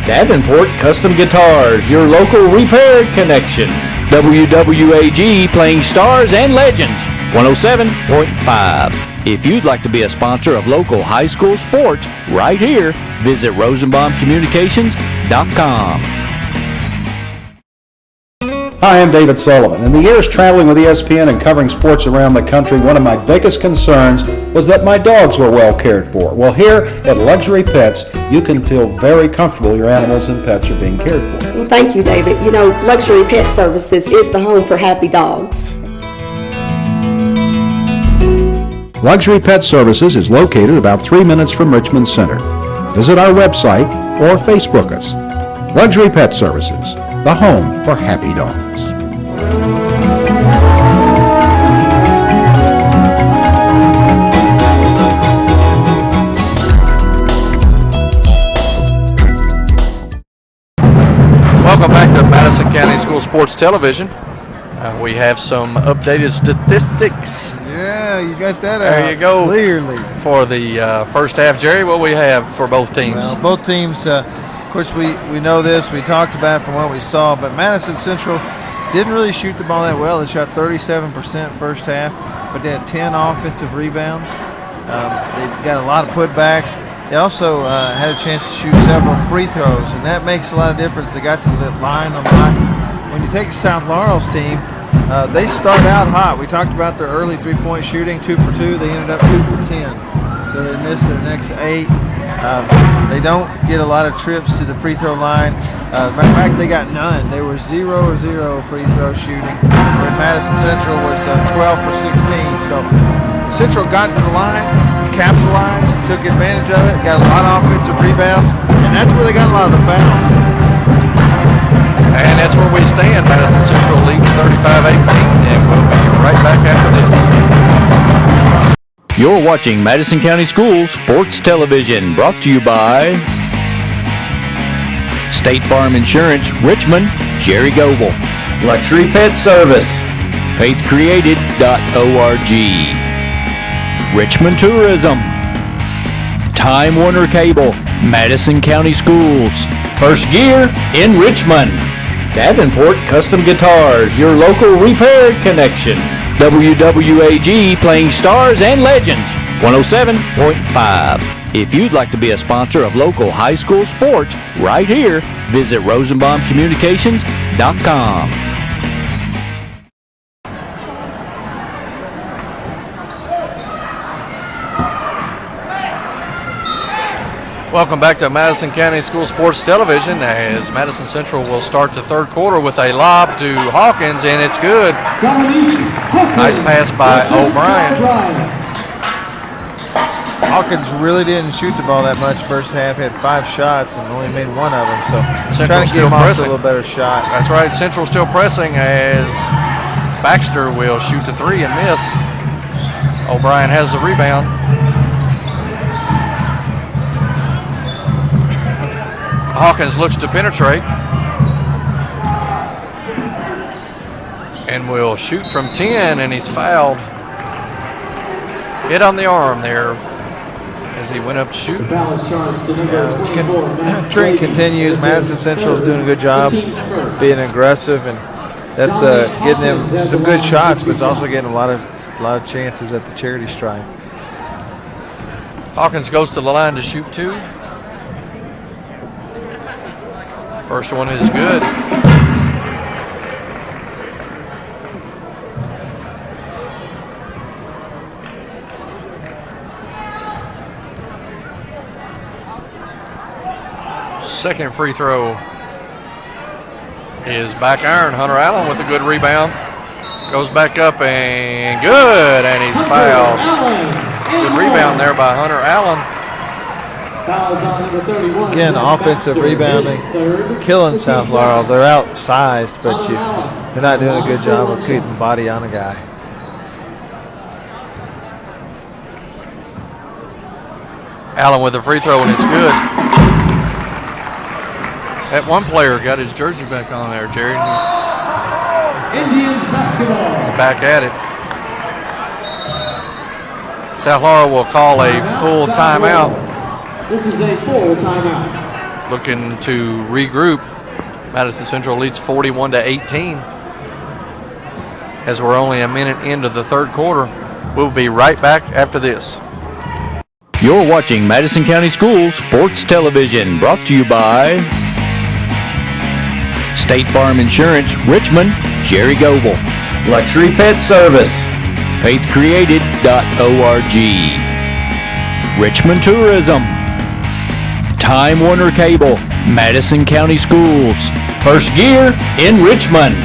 Davenport Custom Guitars, your local repair connection, WWAG playing stars and legends, 107.5. If you'd like to be a sponsor of local high school sports right here, visit rosenbaumcommunications.com. Hi, I'm David Sullivan. In the years traveling with ESPN and covering sports around the country, one of my biggest concerns was that my dogs were well cared for. Well, here at Luxury Pets, you can feel very comfortable your animals and pets are being cared for. Well, thank you, David. You know, Luxury Pet Services is the home for happy dogs. Luxury Pet Services is located about 3 minutes from Richmond Center. Visit our website or Facebook us. Luxury Pet Services, the home for happy dogs. Welcome back to Madison County School Sports Television. We have some updated statistics. Yeah, you got that There out you go. clearly. For the first half. Jerry, what we have for both teams? Well, both teams, of course, we know this. We talked about it from what we saw, but Madison Central didn't really shoot the ball that well. They shot 37% first half, but they had 10 offensive rebounds. They got a lot of putbacks. They also had a chance to shoot several free throws, and that makes a lot of difference. They got to the line a lot. When you take South Laurel's team, they start out hot. We talked about their early three-point shooting, 2 for 2. They ended up 2 for 10, so they missed the next 8. They don't get a lot of trips to the free throw line. Matter of fact, they got none. They were 0 of 0 free throw shooting, where Madison Central was 12 for 16. So Central got to the line, capitalized, took advantage of it, got a lot of offensive rebounds, and that's where they got a lot of the fouls. And that's where we stand. Madison Central leads 35-18, and we'll be right back after this. You're watching Madison County Schools Sports Television, brought to you by State Farm Insurance, Richmond, Jerry Goble, Luxury Pet Service, faithcreated.org, Richmond Tourism, Time Warner Cable, Madison County Schools, First Gear in Richmond, Davenport Custom Guitars, your local repair connection, WWAG playing stars and legends, 107.5. If you'd like to be a sponsor of local high school sports right here, visit rosenbaumcommunications.com. Welcome back to Madison County School Sports Television, as Madison Central will start the third quarter with a lob to Hawkins, and it's good. Nice pass by O'Brien. Hawkins really didn't shoot the ball that much first half. He had 5 shots and only made 1 of them. So trying to get him off to a little better shot. That's right. Central still pressing as Baxter will shoot the 3 and miss. O'Brien has the rebound. Hawkins looks to penetrate and will shoot from 10, and he's fouled. Hit on the arm there as he went up to shoot. The foul is charged to number 24. Trend continues. Madison Central is doing a good job being aggressive, and that's getting them some good shots, but it's also getting a lot of chances at the charity stripe. Hawkins goes to the line to shoot 2. First one is good. Second free throw is back iron. Hunter Allen with a good rebound. Goes back up and good, and he's fouled. Good rebound there by Hunter Allen. Again, offensive rebounding, killing South Laurel. They're outsized, but they're not doing a good job of keeping body on a guy. Allen with the free throw, and it's good. That one player got his jersey back on there, Jerry. Indians basketball. He's back at it. South Laurel will call a full timeout. This is a full timeout. Looking to regroup. Madison Central leads 41-18. As we're only a minute into the third quarter. We'll be right back after this. You're watching Madison County Schools Sports Television, brought to you by State Farm Insurance, Richmond, Jerry Goble, Luxury Pet Service, faithcreated.org, Richmond Tourism, Time Warner Cable, Madison County Schools, First Gear in Richmond,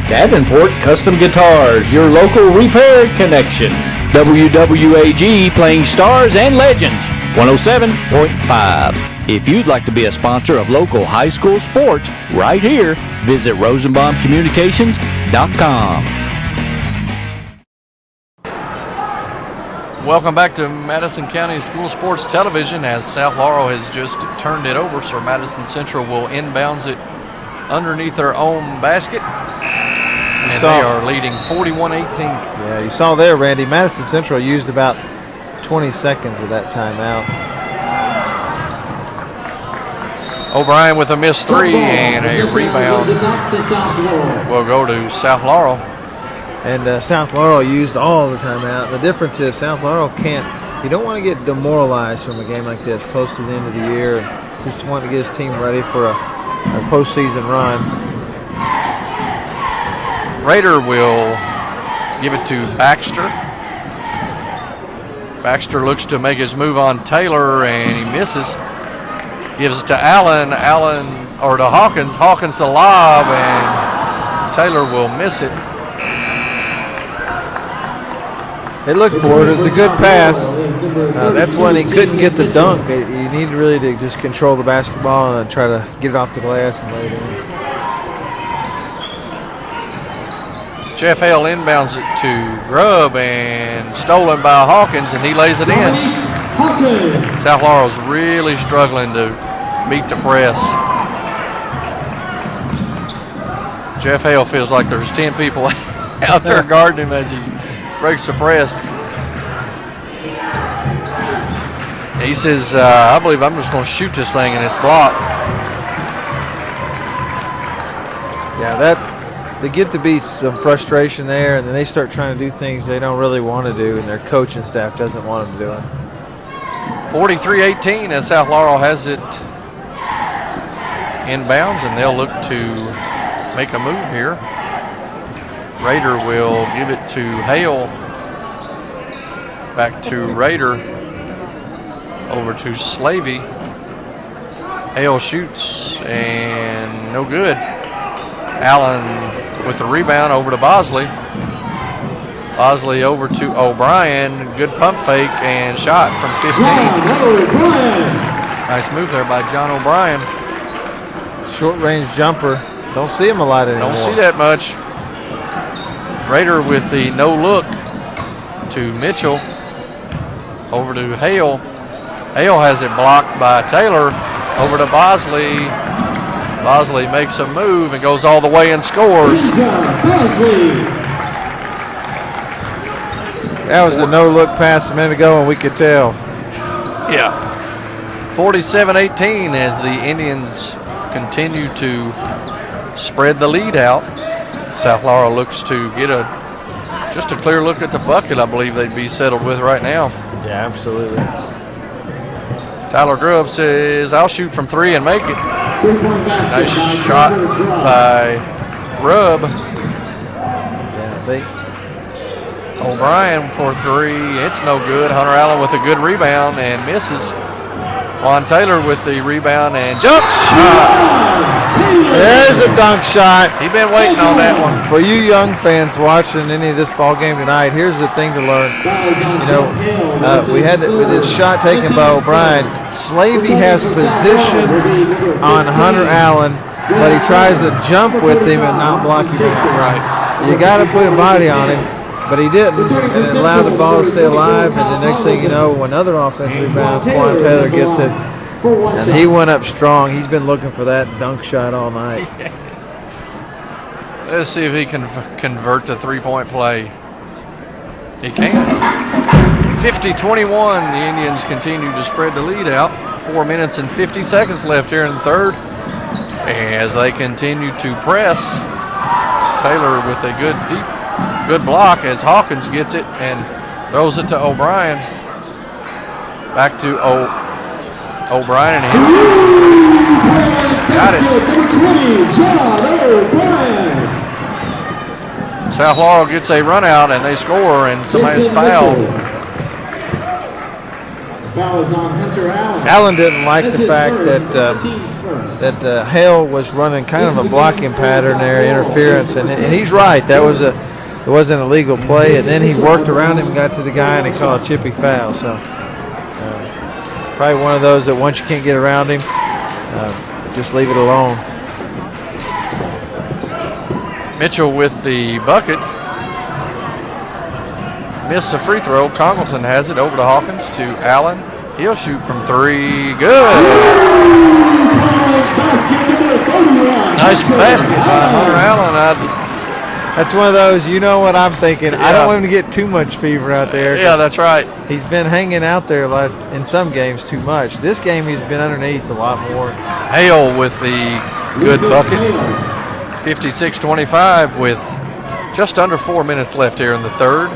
Davenport Custom Guitars, your local repair connection, WWAG playing stars and legends, 107.5. If you'd like to be a sponsor of local high school sports right here, visit rosenbaumcommunications.com. Welcome back to Madison County School Sports Television, as South Laurel has just turned it over, so Madison Central will inbounds it underneath their own basket. And they are leading 41-18. Yeah, you saw there, Randy, Madison Central used about 20 seconds of that timeout. O'Brien with a missed three, and a rebound will go to South Laurel. And South Laurel used all the timeout. The difference is South Laurel you don't want to get demoralized from a game like this, close to the end of the year. Just want to get his team ready for a postseason run. Rader will give it to Baxter. Baxter looks to make his move on Taylor, and he misses. Gives it to Allen. Or to Hawkins. Hawkins the lob, and Taylor will miss it. They looked for it. It was a good pass. That's when he couldn't get the dunk. You need really to just control the basketball and try to get it off the glass and lay it in. Jeff Hale inbounds it to Grubb, and stolen by Hawkins, and he lays it in. South Laurel's really struggling to beat the press. Jeff Hale feels like there's 10 people out there guarding him as he breaks the press. He says, I believe I'm just going to shoot this thing, and it's blocked. Yeah, they get to be some frustration there, and then they start trying to do things they don't really want to do, and their coaching staff doesn't want them to do it. 43-18 as South Laurel has it inbounds, and they'll look to make a move here. Rader will give it to Hale. Back to Rader. Over to Slavey. Hale shoots, and no good. Allen with the rebound over to Bosley. Bosley over to O'Brien. Good pump fake and shot from 15. Nice move there by John O'Brien. Short range jumper. Don't see him a lot anymore. Don't see that much. Rader with the no look to Mitchell. Over to Hale. Hale has it blocked by Taylor. Over to Bosley. Bosley makes a move and goes all the way and scores. That was a no-look pass a minute ago, and we could tell. Yeah. 47-18 as the Indians continue to spread the lead out. South Laurel looks to get just a clear look at the bucket. I believe they'd be settled with right now. Yeah, absolutely. Tyler Grubb says, I'll shoot from three and make it. Three-point basket. Nice shot by Rubb. Yeah, O'Brien for three. It's no good. Hunter Allen with a good rebound and misses. Juan Taylor with the rebound and jump shot. there's a dunk shot. He's been waiting on that one. For you young fans watching any of this ball game tonight, here's the thing to learn. We had with this shot taken by O'Brien. Slavey has position on Hunter Allen, but he tries to jump with him and not block him out. Right. You got to put a body on him, but he didn't, and it allowed the ball to stay alive. And the next thing you know, another offensive rebound, Juan Taylor gets it, and he went up strong. He's been looking for that dunk shot all night. Yes. Let's see if he can convert the three-point play. He can. 50-21. The Indians continue to spread the lead out. 4 minutes and 50 seconds left here in the third. As they continue to press, Taylor with a good block as Hawkins gets it and throws it to O'Brien. Back to O'Brien, and he got it. South Laurel gets a run out and they score, and somebody's fouled. Foul is on Hunter Allen. Allen didn't like the fact that Hale was running kind of a blocking pattern there, interference, and he's right. It wasn't a legal play, and then he worked around him and got to the guy, and he called a chippy foul. So probably one of those that once you can't get around him, just leave it alone. Mitchell with the bucket. Missed a free throw. Congleton has it over to Hawkins to Allen. He'll shoot from three. Good. Nice basket by Hunter Allen. That's one of those, you know what I'm thinking. Yeah. I don't want him to get too much fever out there. Yeah, that's right. He's been hanging out there a lot in some games too much. This game he's been underneath a lot more. Hale with the good bucket. 56-25 with just under 4 minutes left here in the third.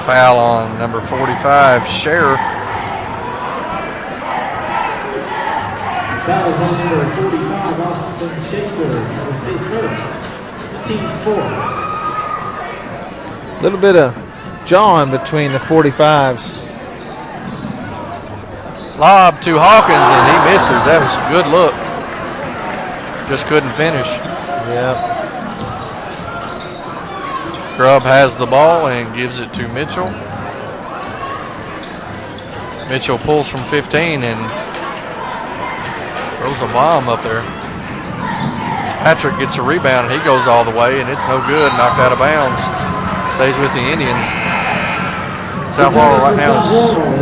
Foul on number 45, Scherer. Foul is on number 45, Austin Schaefer. That was his first. The team's four. A little bit of jawing between the 45s. Lob to Hawkins, and he misses. That was a good look. Just couldn't finish. Yep. Grubb has the ball and gives it to Mitchell. Mitchell pulls from 15 and throws a bomb up there. Patrick gets a rebound, and he goes all the way, and it's no good. Knocked out of bounds. Stays with the Indians. South Laurel right now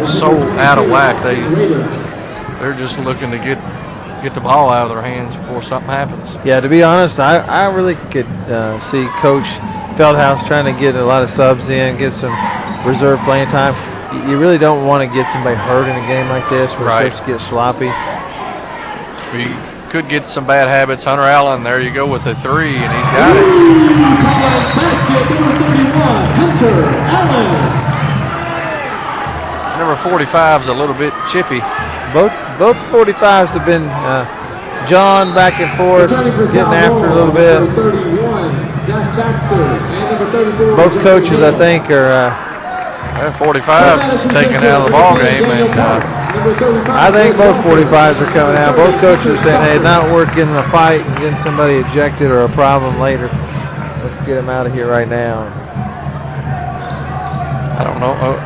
is so out of whack. They're just looking to get the ball out of their hands before something happens. Yeah, to be honest, I really could see Coach Feldhouse trying to get a lot of subs in, get some reserve playing time. You really don't want to get somebody hurt in a game like this where it starts to get sloppy. We could get some bad habits. Hunter Allen, there you go with a three, and he's got it. Basket number 31, Hunter Allen. Number 45's a little bit chippy. Both 45s have been John back and forth, getting after a little bit. Both coaches, I think, are 45's taken out of the ball game, and I think both 45s are coming out. Both coaches are saying, "Hey, not worth getting a fight and getting somebody ejected or a problem later. Let's get him out of here right now." I don't know.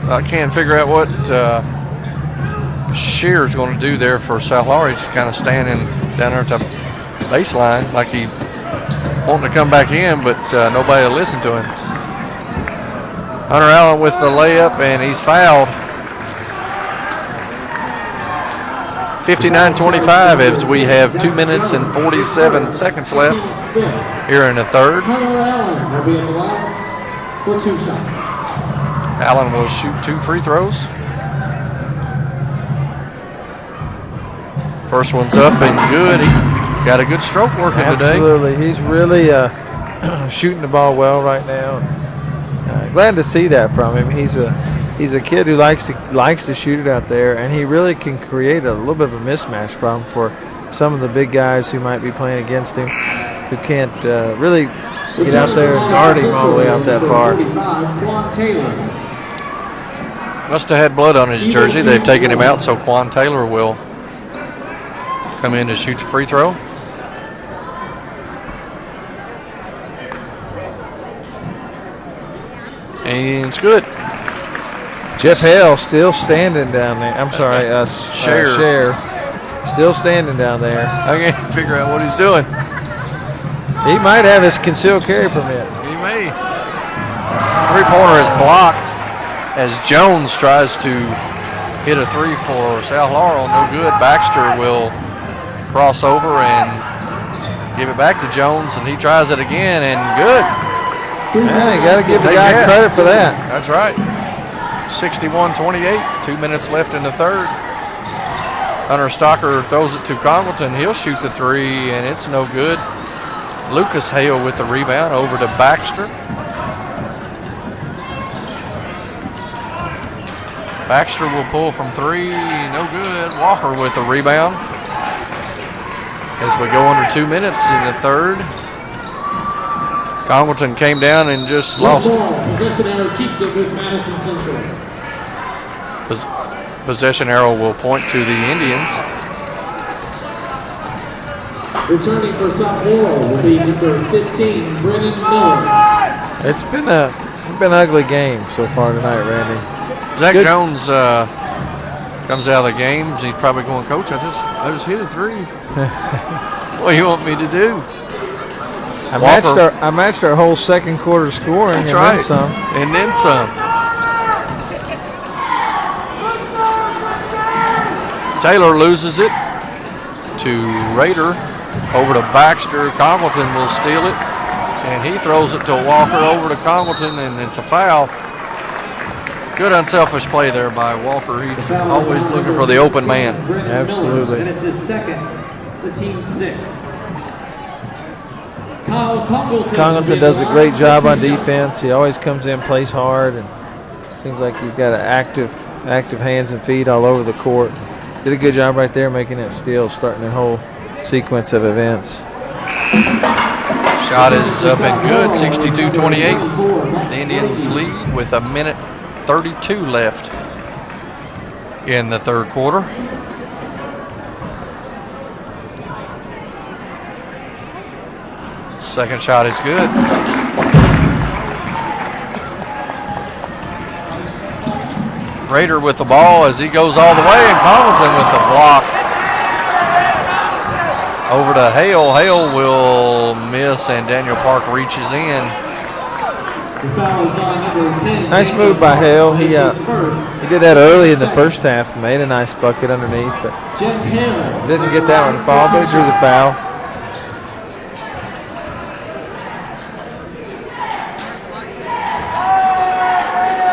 I can't figure out what Shear's going to do there for South Laurel. He's just kind of standing down there at the baseline like he wanting to come back in, but nobody will listen to him. Hunter Allen with the layup, and he's fouled. 59-25 as we have 2 minutes and 47 seconds left here in the third. Hunter Allen will be in the line for 2 shots. Allen will shoot 2 free throws. First one's up and good. He got a good stroke working today. Absolutely. He's really shooting the ball well right now. Glad to see that from him. He's a he's a kid who likes to shoot it out there, and he really can create a little bit of a mismatch problem for some of the big guys who might be playing against him, who can't really get out there and guard him all the way out that far. Must have had blood on his jersey. They've taken him out, so Quan Taylor will come in to shoot the free throw. And it's good. Jeff Hale still standing down there. I'm sorry, Cher. Still standing down there. I can't figure out what he's doing. He might have his concealed carry permit. He may. Three-pointer is blocked as Jones tries to hit a three for South Laurel. No good. Baxter will cross over and give it back to Jones, and he tries it again, and good. Yeah, you got to give the guy credit for that. That's right. 61-28. 2 minutes left in the third. Hunter Stocker throws it to Congleton. He'll shoot the three, and it's no good. Lucas Hale with the rebound over to Baxter. Baxter will pull from three. No good. Walker with the rebound. As we go under 2 minutes in the third. Congleton came down and just lost it. Possession arrow keeps it with Madison Central. Possession arrow will point to the Indians. Returning for South Laurel will be number 15, Brennan Miller. It's been an ugly game so far tonight, Randy. Zach Jones comes out of the game. He's probably going, Coach, I just hit a three. What do you want me to do? I matched our whole second quarter scoring. That's and right. then some. And then some. Taylor loses it to Rader. Over to Baxter. Congleton will steal it. And he throws it to Walker over to Congleton, and it's a foul. Good unselfish play there by Walker. He's always looking for the open man. Absolutely. And it's his second, the team's sixth. Kyle Congleton does a great job on defense. He always comes in, plays hard, and seems like he's got an active hands and feet all over the court. Did a good job right there making that steal, starting the whole sequence of events. Shot is up and good, 62-28. The Indians lead with a minute 32 left in the third quarter. Second shot is good. Rader with the ball as he goes all the way, and Congleton with the block. Over to Hale. Hale will miss, and Daniel Park reaches in. Nice move by Hale. He did that early in the first half, made a nice bucket underneath, but didn't get that one to fall, but he drew the foul.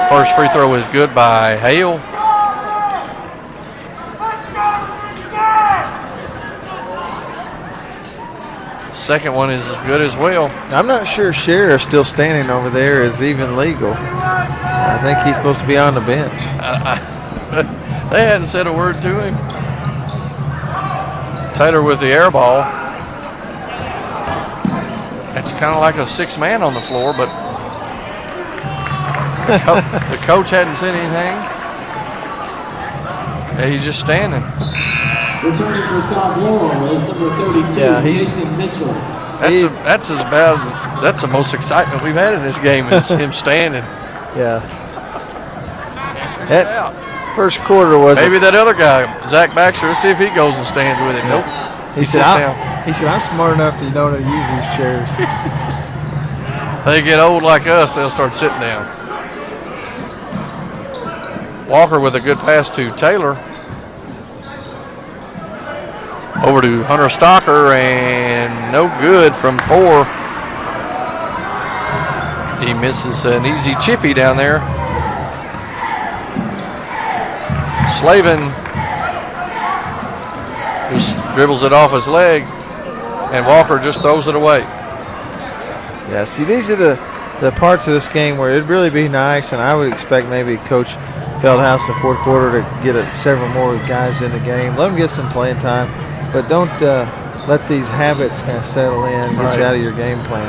First free throw is good by Hale. Second one is good as well. I'm not sure Cher still standing over there is even legal. I think he's supposed to be on the bench. They hadn't said a word to him. Taylor with the air ball. It's kind of like a six man on the floor, but the coach hadn't said anything. Yeah, he's just standing. Returning for South Laurel is number 32, Jason Mitchell. That's the most excitement we've had in this game is him standing. Yeah. That first quarter was maybe that other guy, Zach Baxter. Let's see if he goes and stands with him. Nope. He said, I'm smart enough to know how to use these chairs. They get old like us, they'll start sitting down. Walker with a good pass to Taylor. Over to Hunter Stocker, and no good from four. He misses an easy chippy down there. Slavin just dribbles it off his leg, and Walker just throws it away. Yeah, see, these are the parts of this game where it'd really be nice, and I would expect maybe Coach Feldhouse in the fourth quarter to get several more guys in the game. Let them get some playing time, but don't let these habits kind of settle in, get you out of your game plan.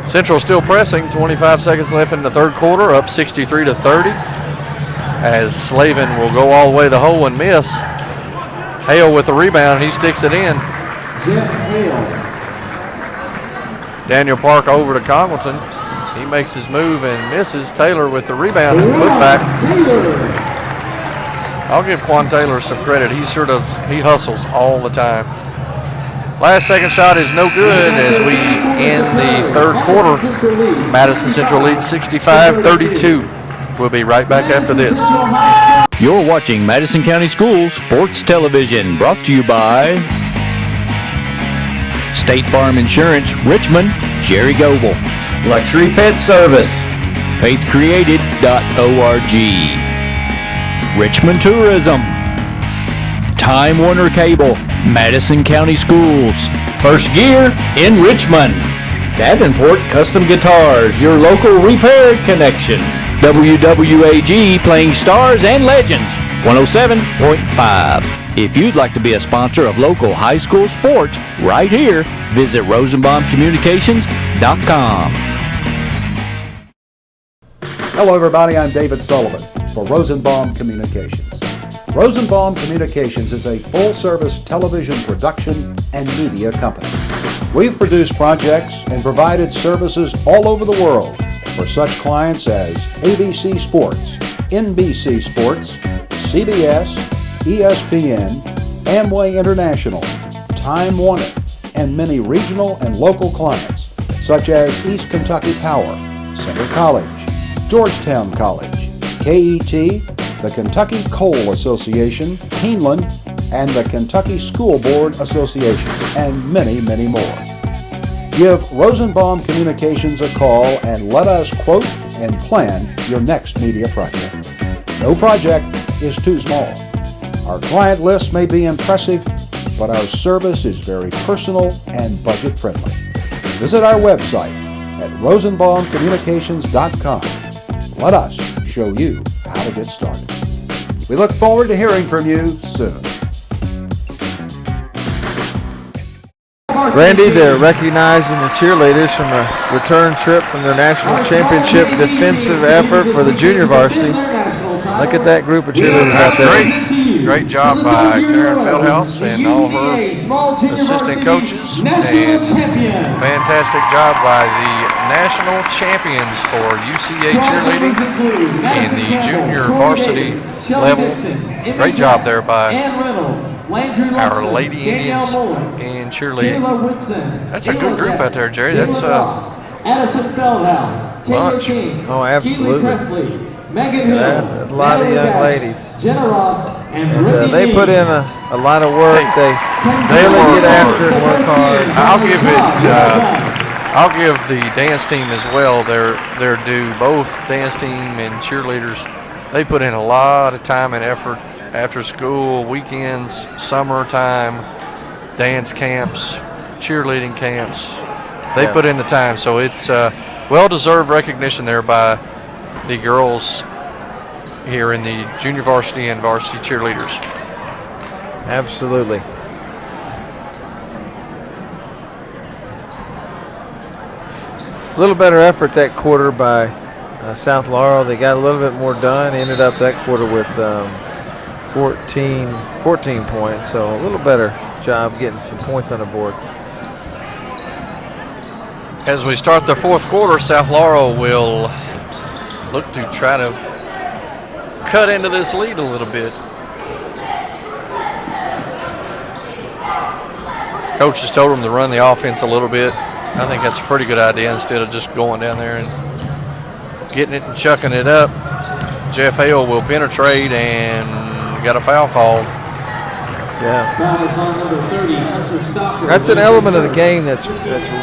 Central still pressing. 25 seconds left in the third quarter, up 63-30. As Slavin will go all the way to the hole and miss. Hale with the rebound, he sticks it in. Daniel Park over to Congleton. He makes his move and misses. Taylor with the rebound and putback. I'll give Quan Taylor some credit. He sure does. He hustles all the time. Last second shot is no good as we end the third quarter. Madison Central leads 65-32. We'll be right back after this. You're watching Madison County Schools Sports Television, brought to you by State Farm Insurance, Richmond, Jerry Goble. Luxury Pet Service. FaithCreated.org. Richmond Tourism. Time Warner Cable. Madison County Schools. First Gear in Richmond. Davenport Custom Guitars, your local repair connection. WWAG, playing stars and legends. 107.5. If you'd like to be a sponsor of local high school sports right here, visit rosenbaumcommunications.com. Hello, everybody. I'm David Sullivan for Rosenbaum Communications. Rosenbaum Communications is a full-service television production and media company. We've produced projects and provided services all over the world for such clients as ABC Sports, NBC Sports, CBS, ESPN, Amway International, Time Warner, and many regional and local clients such as East Kentucky Power, Center College, Georgetown College, KET, the Kentucky Coal Association, Keeneland, and the Kentucky School Board Association, and many, many more. Give Rosenbaum Communications a call and let us quote and plan your next media project. No project is too small. Our client list may be impressive, but our service is very personal and budget friendly. Visit our website at rosenbaumcommunications.com. Let us show you how to get started. We look forward to hearing from you soon. Randy, they're recognizing the cheerleaders from a return trip from their national championship defensive effort for the junior varsity. Look at that group of cheerleaders out there. Great job by Karen Feldhouse and all her assistant coaches. And fantastic job by the national champions for UCA cheerleading in the junior varsity level. Great job there by our Lady Indians in cheerleading. That's a good group out there, Jerry. That's a bunch. Oh, absolutely. That's a lot of young ladies. And they put in a lot of work. They really get after it and work hard. I'll give the dance team as well their due. Both dance team and cheerleaders, they put in a lot of time and effort after school, weekends, summertime, dance camps, cheerleading camps. They put in the time, so it's well-deserved recognition there by the girls here in the junior varsity and varsity cheerleaders. Absolutely. A little better effort that quarter by South Laurel. They got a little bit more done. Ended up that quarter with 14 points, so a little better job getting some points on the board. As we start the fourth quarter, South Laurel will look to try to cut into this lead a little bit. Coach has told them to run the offense a little bit. I think that's a pretty good idea instead of just going down there and getting it and chucking it up. Jeff Hale will penetrate and got a foul called. Yeah. That's an element of the game that's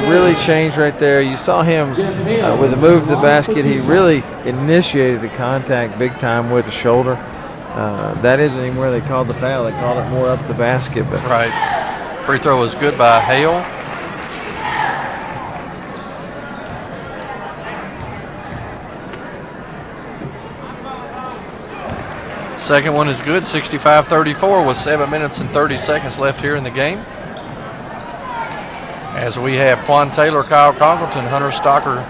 really changed right there. You saw him with the move to the basket. He really initiated the contact big time with the shoulder. That isn't even where they called the foul. They called it more up the basket. But right. Free throw was good by Hale. Second one is good, 65-34 with 7 minutes and 30 seconds left here in the game. As we have Quan Taylor, Kyle Congleton, Hunter Stocker,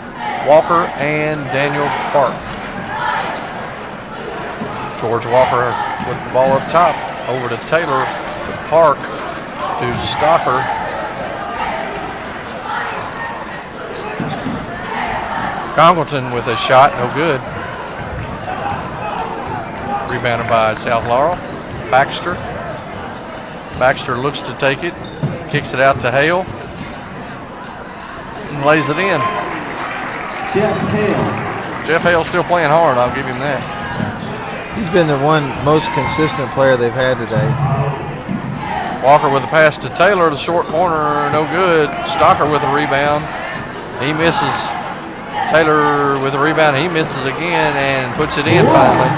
Walker, and Daniel Park. George Walker with the ball up top, over to Taylor, to Park, to Stocker. Congleton with a shot, no good. Rebounded by South Laurel. Baxter. Baxter looks to take it, kicks it out to Hale, and lays it in. Jeff Hale still playing hard, I'll give him that. He's been the one most consistent player they've had today. Walker with a pass to Taylor, the short corner, no good. Stocker with a rebound. He misses. Taylor with a rebound, he misses again and puts it in finally.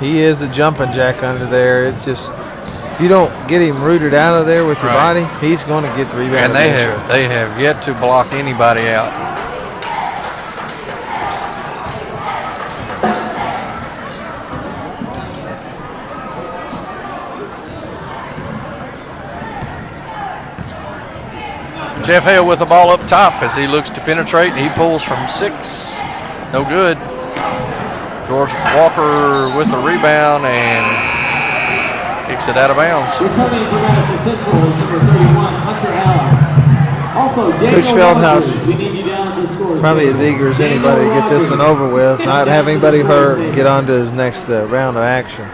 He is a jumping jack under there. It's just, if you don't get him rooted out of there with your body, he's going to get the rebound. And they have yet to block anybody out. Jeff Hale with the ball up top as he looks to penetrate. He pulls from 6. No good. George Walker with the rebound and kicks it out of bounds. Returning for Madison Central is number 31, Hunter Allen. Also, Coach Feldhouse probably as eager as anybody to get this one over with, not have anybody hurt, and get on to his next round of action.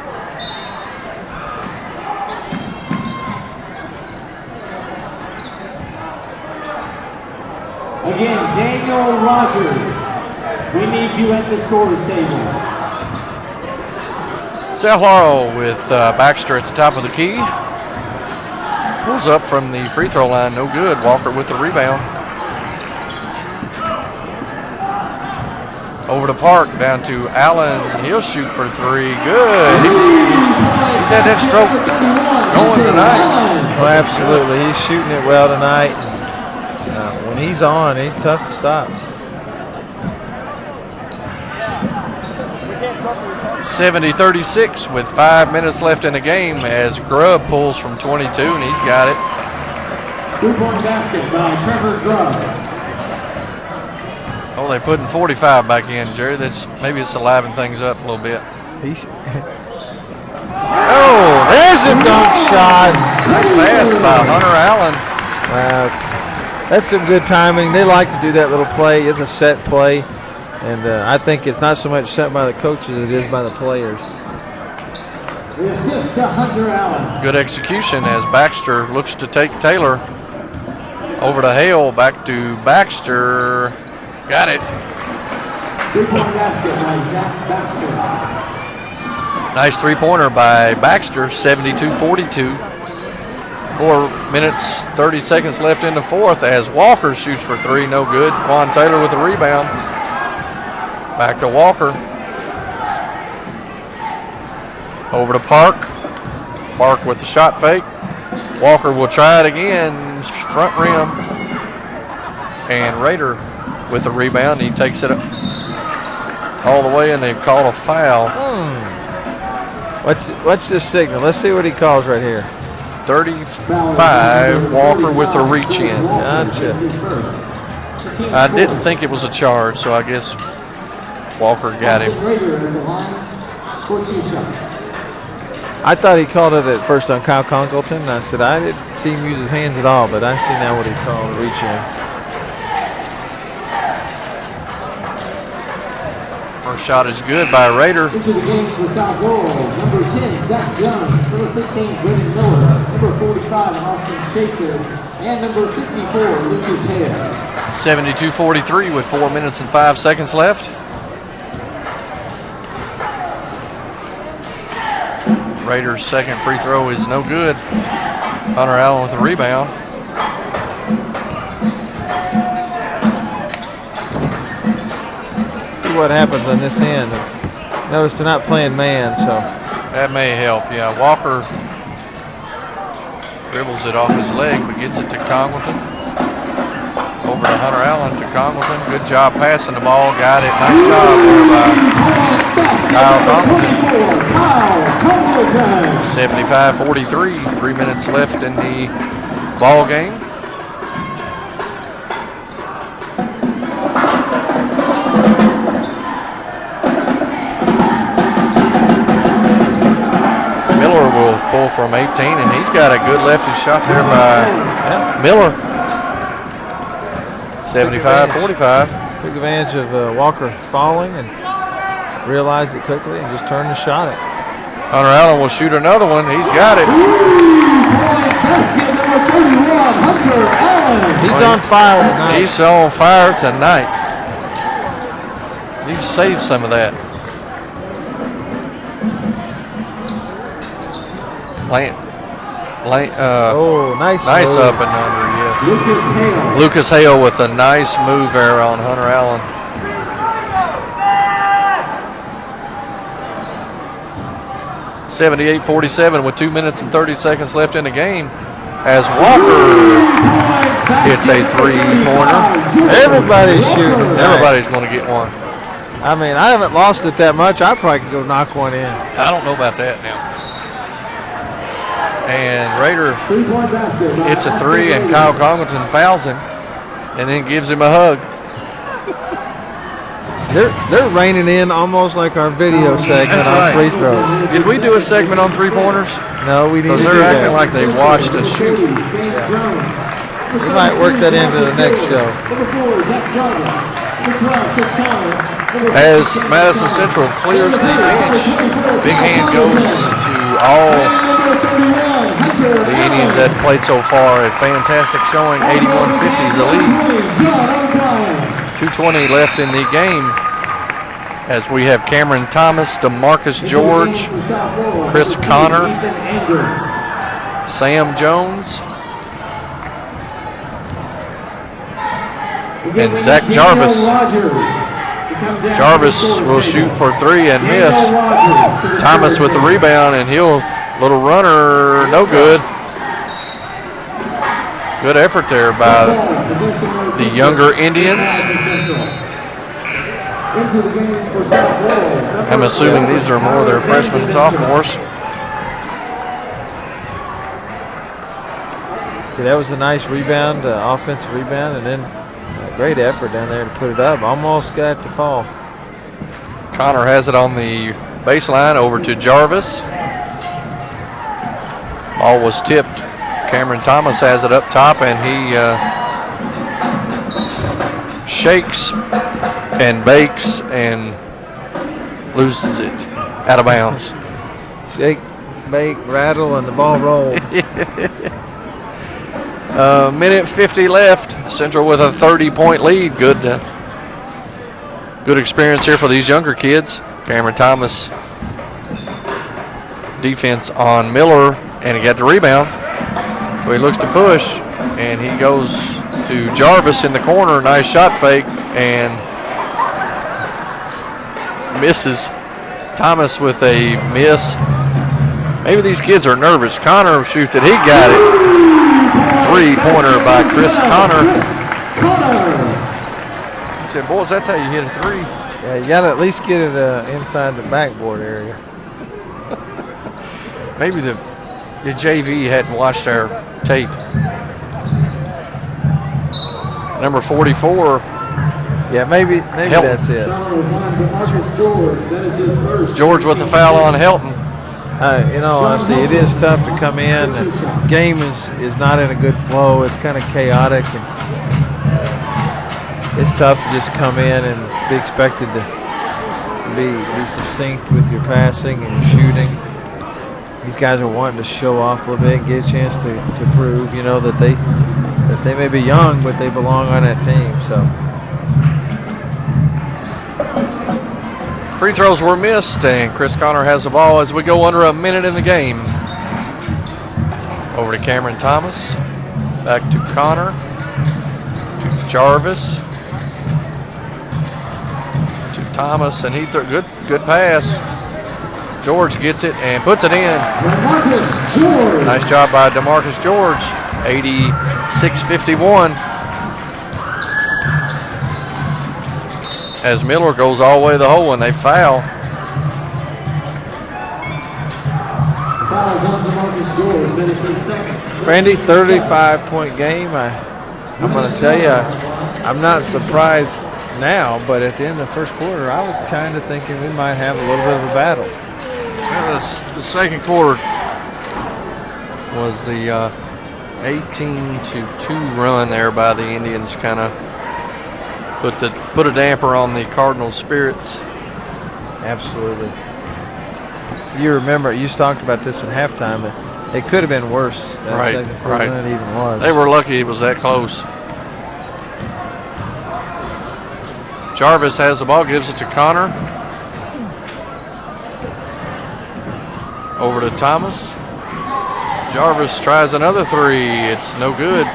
Again, Daniel Rogers, we need you at the scorer's table. South Laurel with Baxter at the top of the key. Pulls up from the free throw line, no good. Walker with the rebound. Over to Park, down to Allen. He'll shoot for 3. Good. He's had that stroke going tonight. Oh, absolutely. He's shooting it well tonight. When he's on, he's tough to stop. 70-36 with 5 minutes left in the game as Grubb pulls from 22, and he's got it. 3-point basket by Trevor Grubb. Oh, they're putting 45 back in, Jerry. Maybe it's livening things up a little bit. Oh, there's a dunk shot. Nice pass by Hunter Allen. Wow. That's some good timing. They like to do that little play. It's a set play, and I think it's not so much set by the coaches as it is by the players. The assist to Hunter Allen. Good execution as Baxter looks to take Taylor. Over to Hale, back to Baxter. Got it. 3-point basket by Zach Baxter. Nice three-pointer by Baxter, 72-42. 4 minutes, 30 seconds left in the fourth as Walker shoots for 3, no good. Quan Taylor with the rebound. Back to Walker. Over to Park. Park with the shot fake. Walker will try it again, front rim. And Rader with the rebound. He takes it up all the way, and they've called a foul. What's this signal? Let's see what he calls right here. 35, Walker with the reach in. Gotcha. I didn't think it was a charge, so I guess Walker got him. I thought he called it at first on Kyle Congleton, and I said I didn't see him use his hands at all, but I see now what he called a reach in. First shot is good by Rader. Into the game for South Laurel, number 10, Zach Jones, number 15, Brendan Miller, number 45, Austin Shaker, and number 54, Lucas Hale. 72-43 with 4 minutes and 5 seconds left. Rader's second free throw is no good. Hunter Allen with the rebound. What happens on this end. Notice they're not playing man, so that may help. Yeah, Walker dribbles it off his leg but gets it to Congleton. over to Hunter Allen to Congleton. Good job passing the ball. Got it. Nice job there by Kyle Congleton. 75-43. 3 minutes left in the ball game. Miller will pull from 18, and he's got a good lefty shot there by Miller. 75-45. Took advantage of Walker falling and realized it quickly and just turned the shot at. Hunter Allen will shoot another one. He's got it. Basket number 31, Hunter Allen. He's on fire tonight. He's on fire tonight. Need to save some of that. Nice move. up and under, yes. Lucas Hale. Lucas Hale with a nice move there on Hunter Allen. (78-47) with 2 minutes and 30 seconds left in the game. As Walker hits a three-pointer. Everybody's shooting tonight. Everybody's going to get one. I mean, I haven't lost it that much. I probably could go knock one in. I don't know about that now. And Rader hits a three, and Kyle Congleton fouls him and then gives him a hug. They're reining in almost like our video segment on free throws. Did we do a segment on three-pointers? No, we need to do they're that. acting like they watched us shoot. We might work that into the next show. As Madison Central clears the bench, big hand goes to all the Indians that's played so far. A fantastic showing, 81-50 is the lead. 2:20 left in the game as we have Cameron Thomas, DeMarcus George, Chris Connor, Sam Jones, and Zach Jarvis. Jarvis will shoot for three and miss. Thomas with the rebound, and he'll little runner, no good. Good effort there by the younger Indians. I'm assuming these are more of their freshmen and sophomores. Yeah, that was a nice rebound, offensive rebound, and then a great effort down there to put it up. Almost got it to fall. Connor has it on the baseline over to Jarvis. Ball was tipped. Cameron Thomas has it up top, and he shakes and bakes and loses it out of bounds. Shake, bake, rattle, and the ball rolled. Minute 50 left. Central with a 30-point lead. Good experience here for these younger kids. Cameron Thomas defense on Miller, and he got the rebound. So he looks to push, and he goes to Jarvis in the corner. Nice shot fake, and misses. Thomas with a miss. Maybe these kids are nervous. Connor shoots it. He got it. Three-pointer by Chris Connor. He said, boys, that's how you hit a three. Yeah, you got to at least get it inside the backboard area. Maybe the JV hadn't watched our tape. Number 44. Yeah, maybe that's it. George with the foul on Helton. In all honesty, it is tough to come in. The game is not in a good flow. It's kind of chaotic, and it's tough to just come in and be expected to be succinct with your passing and your shooting. These guys are wanting to show off a little bit and get a chance to prove, that they may be young, but they belong on that team. So. Free throws were missed, and Chris Connor has the ball as we go under a minute in the game. Over to Cameron Thomas. Back to Connor. To Jarvis. To Thomas, and he threw good pass. George gets it and puts it in. Nice job by DeMarcus George. 86-51. as Miller goes all the way to the hole and they foul. Fouls on to Marcus George. That is his second. Randy, 35-point game. I'm going to tell you, I'm not surprised now, but at the end of the first quarter, I was kind of thinking we might have a little bit of a battle. Well, the second quarter was the 18-2 run there by the Indians, kind of put a damper on the Cardinals' spirits. Absolutely. You remember, you talked about this at halftime, but it could have been worse that second quarter than it even was. They were lucky it was that close. Jarvis has the ball, gives it to Connor. Over to Thomas. Jarvis tries another three. It's no good.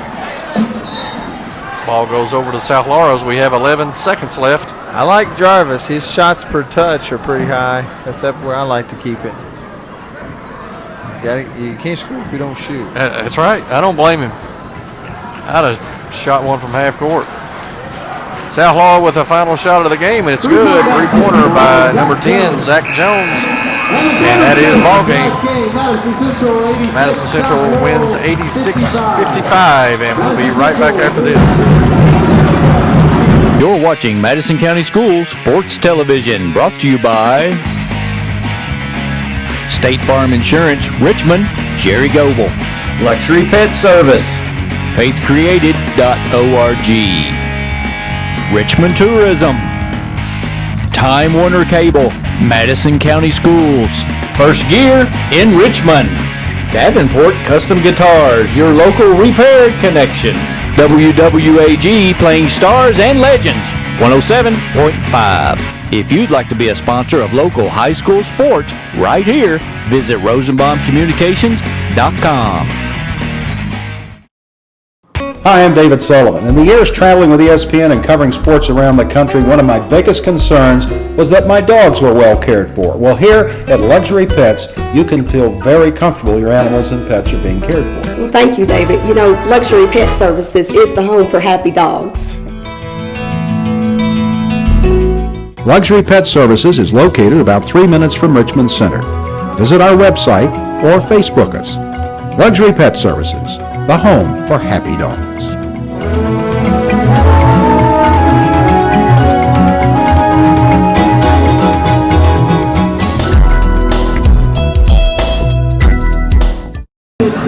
Ball goes over to South Laurel as we have 11 seconds left. I like Jarvis. His shots per touch are pretty high. That's up where I like to keep it. You can't score if you don't shoot. That's right. I don't blame him. I'd have shot one from half court. South Laurel with the final shot of the game, and it's good. Three-pointer by number 10, Zach Jones. And that is ball game. Madison Central wins 86-55, and we'll be right back after this. You're watching Madison County Schools Sports Television, brought to you by State Farm Insurance, Richmond, Jerry Goble, Luxury Pet Service, faithcreated.org, Richmond Tourism, Time Warner Cable, Madison County Schools, First Gear in Richmond, Davenport Custom Guitars, your local repair connection, WWAG playing stars and legends, 107.5. If you'd like to be a sponsor of local high school sports right here, visit rosenbaumcommunications.com. Hi, I'm David Sullivan. In the years traveling with ESPN and covering sports around the country, one of my biggest concerns was that my dogs were well cared for. Well, here at Luxury Pets, you can feel very comfortable your animals and pets are being cared for. Well, thank you, David. You know, Luxury Pet Services is the home for happy dogs. Luxury Pet Services is located about 3 minutes from Richmond Center. Visit our website or Facebook us. Luxury Pet Services, the home for happy dogs.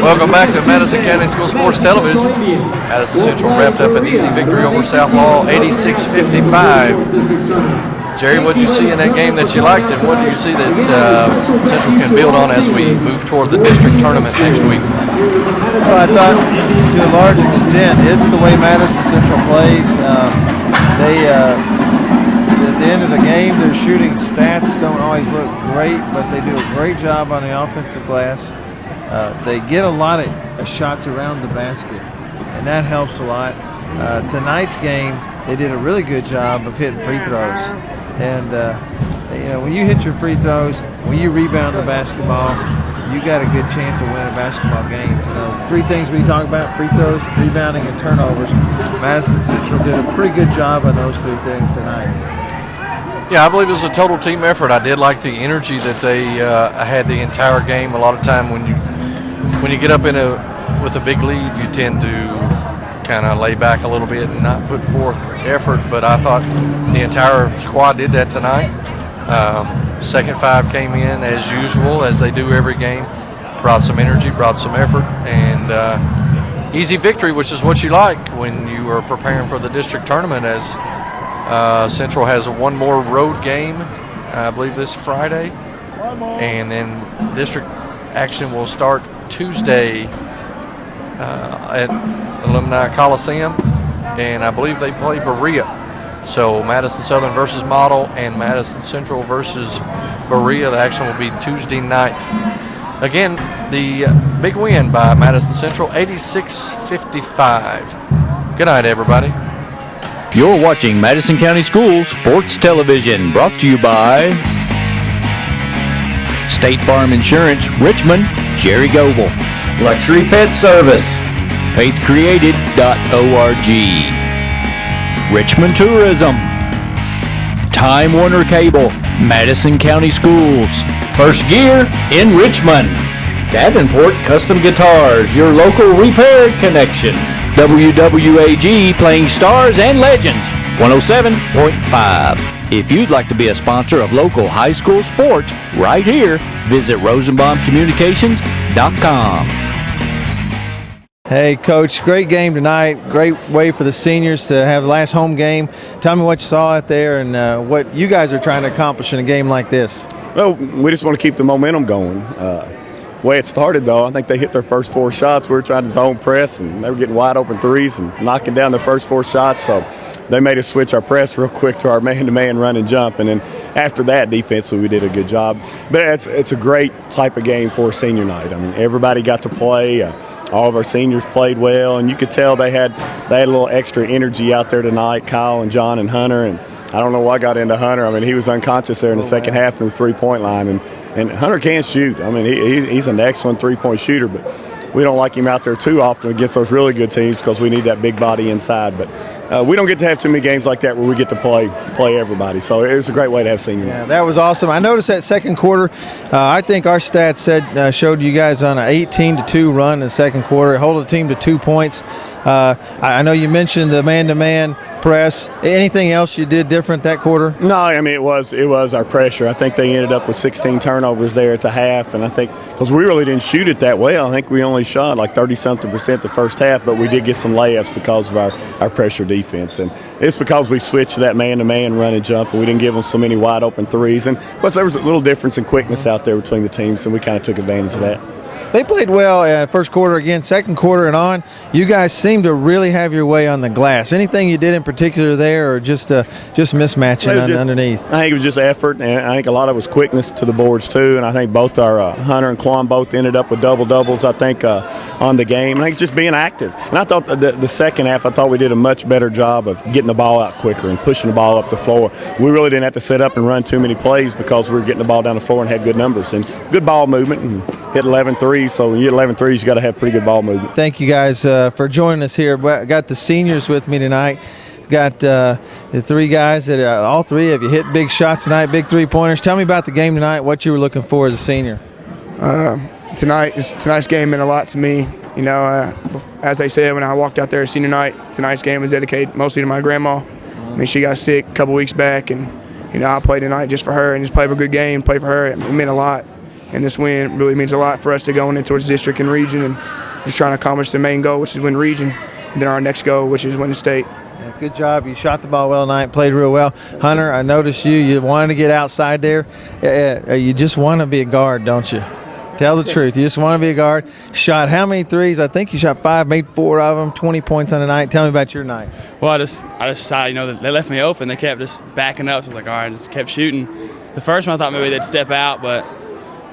Welcome back to Madison County School Sports Television. Madison Central wrapped up an easy victory over South Laurel, 86-55. Jerry, what did you see in that game that you liked, and what do you see that Central can build on as we move toward the district tournament next week? Well, I thought to a large extent it's the way Madison Central plays. At the end of the game, their shooting stats don't always look great, but they do a great job on the offensive glass. They get a lot of shots around the basket, and that helps a lot. Tonight's game, they did a really good job of hitting free throws. And, when you hit your free throws, when you rebound the basketball, you got a good chance of winning basketball games. Three things we talk about: free throws, rebounding, and turnovers. Madison Central did a pretty good job on those three things tonight. Yeah, I believe it was a total team effort. I did like the energy that they had the entire game. A lot of time when you get up with a big lead, you tend to kind of lay back a little bit and not put forth effort, but I thought the entire squad did that tonight. Second five came in as usual, as they do every game, brought some energy, brought some effort, and easy victory, which is what you like when you are preparing for the district tournament, as Central has one more road game, I believe this Friday, and then district action will start Tuesday at Alumni Coliseum, and I believe they play Berea. So Madison Southern versus Model and Madison Central versus Berea. The action will be Tuesday night. Again, the big win by Madison Central, 86-55. Good night, everybody. You're watching Madison County Schools Sports Television, brought to you by State Farm Insurance, Richmond, Jerry Goble, Luxury Pet Service, faithcreated.org, Richmond Tourism, Time Warner Cable, Madison County Schools. First Gear in Richmond. Davenport Custom Guitars, your local repair connection. WWAG playing stars and legends, 107.5. If you'd like to be a sponsor of local high school sports right here, visit rosenbaumcommunications.com. Hey, Coach, great game tonight. Great way for the seniors to have the last home game. Tell me what you saw out there and what you guys are trying to accomplish in a game like this. Well, we just want to keep the momentum going. Way it started, though, I think they hit their first 4 shots. We were trying to zone press, and they were getting wide open threes and knocking down the first 4 shots. So they made us switch our press real quick to our man-to-man run and jump. And then after that, defensively, we did a good job. But it's a great type of game for senior night. I mean, everybody got to play. All of our seniors played well, and you could tell they had a little extra energy out there tonight, Kyle and John and Hunter. And I don't know what got into Hunter. I mean, he was unconscious there in the second half from the three-point line. And Hunter can shoot. I mean, he's an excellent three-point shooter, but we don't like him out there too often against those really good teams because we need that big body inside. But we don't get to have too many games like that where we get to play everybody. So it was a great way to have senior night. Yeah, that was awesome. I noticed that second quarter, I think our stats showed you guys on an 18-2 run in the second quarter, hold the team to 2 points. I know you mentioned the man-to-man press. Anything else you did different that quarter? No, I mean, it was our pressure. I think they ended up with 16 turnovers there at the half, and I think because we really didn't shoot it that well, I think we only shot like 30-something% the first half, but we did get some layups because of our pressure defense. And it's because we switched to that man-to-man run and jump, and we didn't give them so many wide-open threes. And plus, there was a little difference in quickness out there between the teams, and we kind of took advantage of that. They played well first quarter again, second quarter and on. You guys seem to really have your way on the glass. Anything you did in particular there or just mismatching underneath? I think it was just effort, and I think a lot of it was quickness to the boards too. And I think both our Hunter and Quan both ended up with double-doubles, I think, on the game. I think it's just being active. And I thought the second half, I thought we did a much better job of getting the ball out quicker and pushing the ball up the floor. We really didn't have to set up and run too many plays because we were getting the ball down the floor and had good numbers and good ball movement and hit 11 threes. So when you hit 11 threes, you got to have pretty good ball movement. Thank you guys for joining us here. I got the seniors with me tonight. Got the 3 guys that all 3 of you hit big shots tonight, big 3-pointers. Tell me about the game tonight, what you were looking for as a senior. Tonight's game meant a lot to me. You know, as they said when I walked out there senior night, tonight's game was dedicated mostly to my grandma. I mean, she got sick a couple weeks back, and you know, I played tonight just for her and just played a good game, played for her. It meant a lot. And this win really means a lot for us to go in towards district and region and just trying to accomplish the main goal, which is win region, and then our next goal, which is win the state. Yeah, good job. You shot the ball well tonight, played real well. Hunter, I noticed you wanted to get outside there. You just want to be a guard, don't you? Tell the truth. You just want to be a guard. Shot how many threes? I think you shot 5, made 4 of them, 20 points on the night. Tell me about your night. Well, I just saw, you know, they left me open. They kept just backing up. So I was like, all right, just kept shooting. The first one I thought maybe they'd step out, but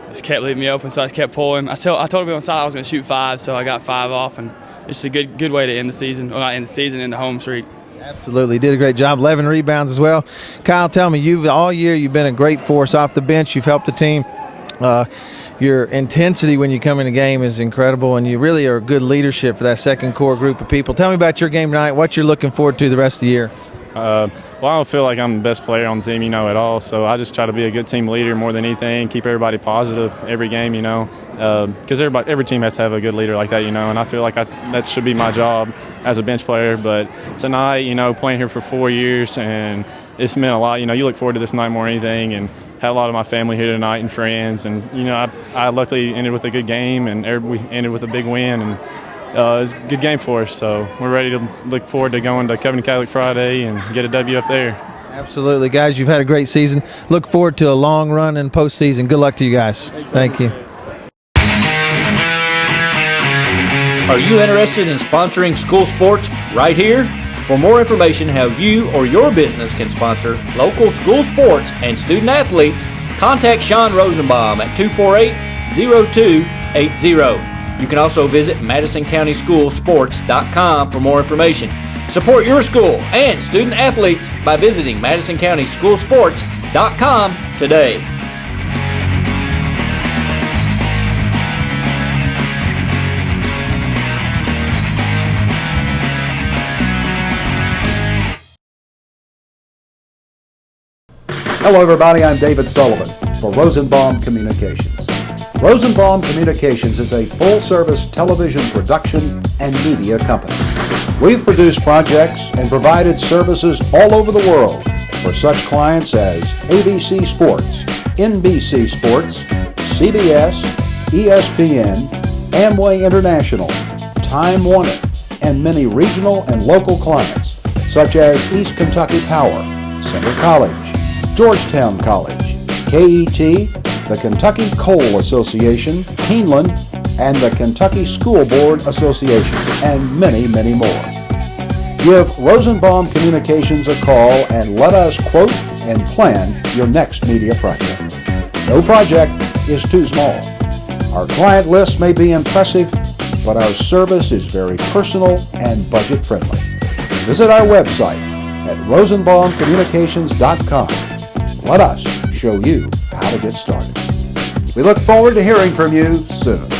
just kept leaving me open, so I just kept pulling. I told them on side I was going to shoot 5, so I got 5 off, and it's a good way to end the season. Well, not end the season, end the home streak. Absolutely, did a great job. 11 rebounds as well. Kyle, tell me, all year you've been a great force off the bench. You've helped the team. Your intensity when you come in a game is incredible, and you really are good leadership for that second core group of people. Tell me about your game tonight, what you're looking forward to the rest of the year. Well, I don't feel like I'm the best player on the team, at all. So I just try to be a good team leader more than anything, keep everybody positive every game, because every team has to have a good leader like that, and I feel like that should be my job as a bench player. But tonight, playing here for 4 years, and it's meant a lot. You look forward to this night more than anything, and had a lot of my family here tonight and friends. And, I luckily ended with a good game, and we ended with a big win. And it was a good game for us, so we're ready to look forward to going to Covenant Catholic Friday and get a W up there. Absolutely. Guys, you've had a great season. Look forward to a long run in postseason. Good luck to you guys. Thank you. Are you interested in sponsoring school sports right here? For more information how you or your business can sponsor local school sports and student athletes, contact Sean Rosenbaum at 248-0280. You can also visit MadisonCountySchoolSports.com for more information. Support your school and student athletes by visiting MadisonCountySchoolSports.com today. Hello everybody, I'm David Sullivan for Rosenbaum Communications. Rosenbaum Communications is a full-service television production and media company. We've produced projects and provided services all over the world for such clients as ABC Sports, NBC Sports, CBS, ESPN, Amway International, Time Warner, and many regional and local clients such as East Kentucky Power, Center College, Georgetown College, KET, the Kentucky Coal Association, Keeneland, and the Kentucky School Board Association, and many, many more. Give Rosenbaum Communications a call and let us quote and plan your next media project. No project is too small. Our client list may be impressive, but our service is very personal and budget friendly. Visit our website at rosenbaumcommunications.com. Let us show you how to get started. We look forward to hearing from you soon.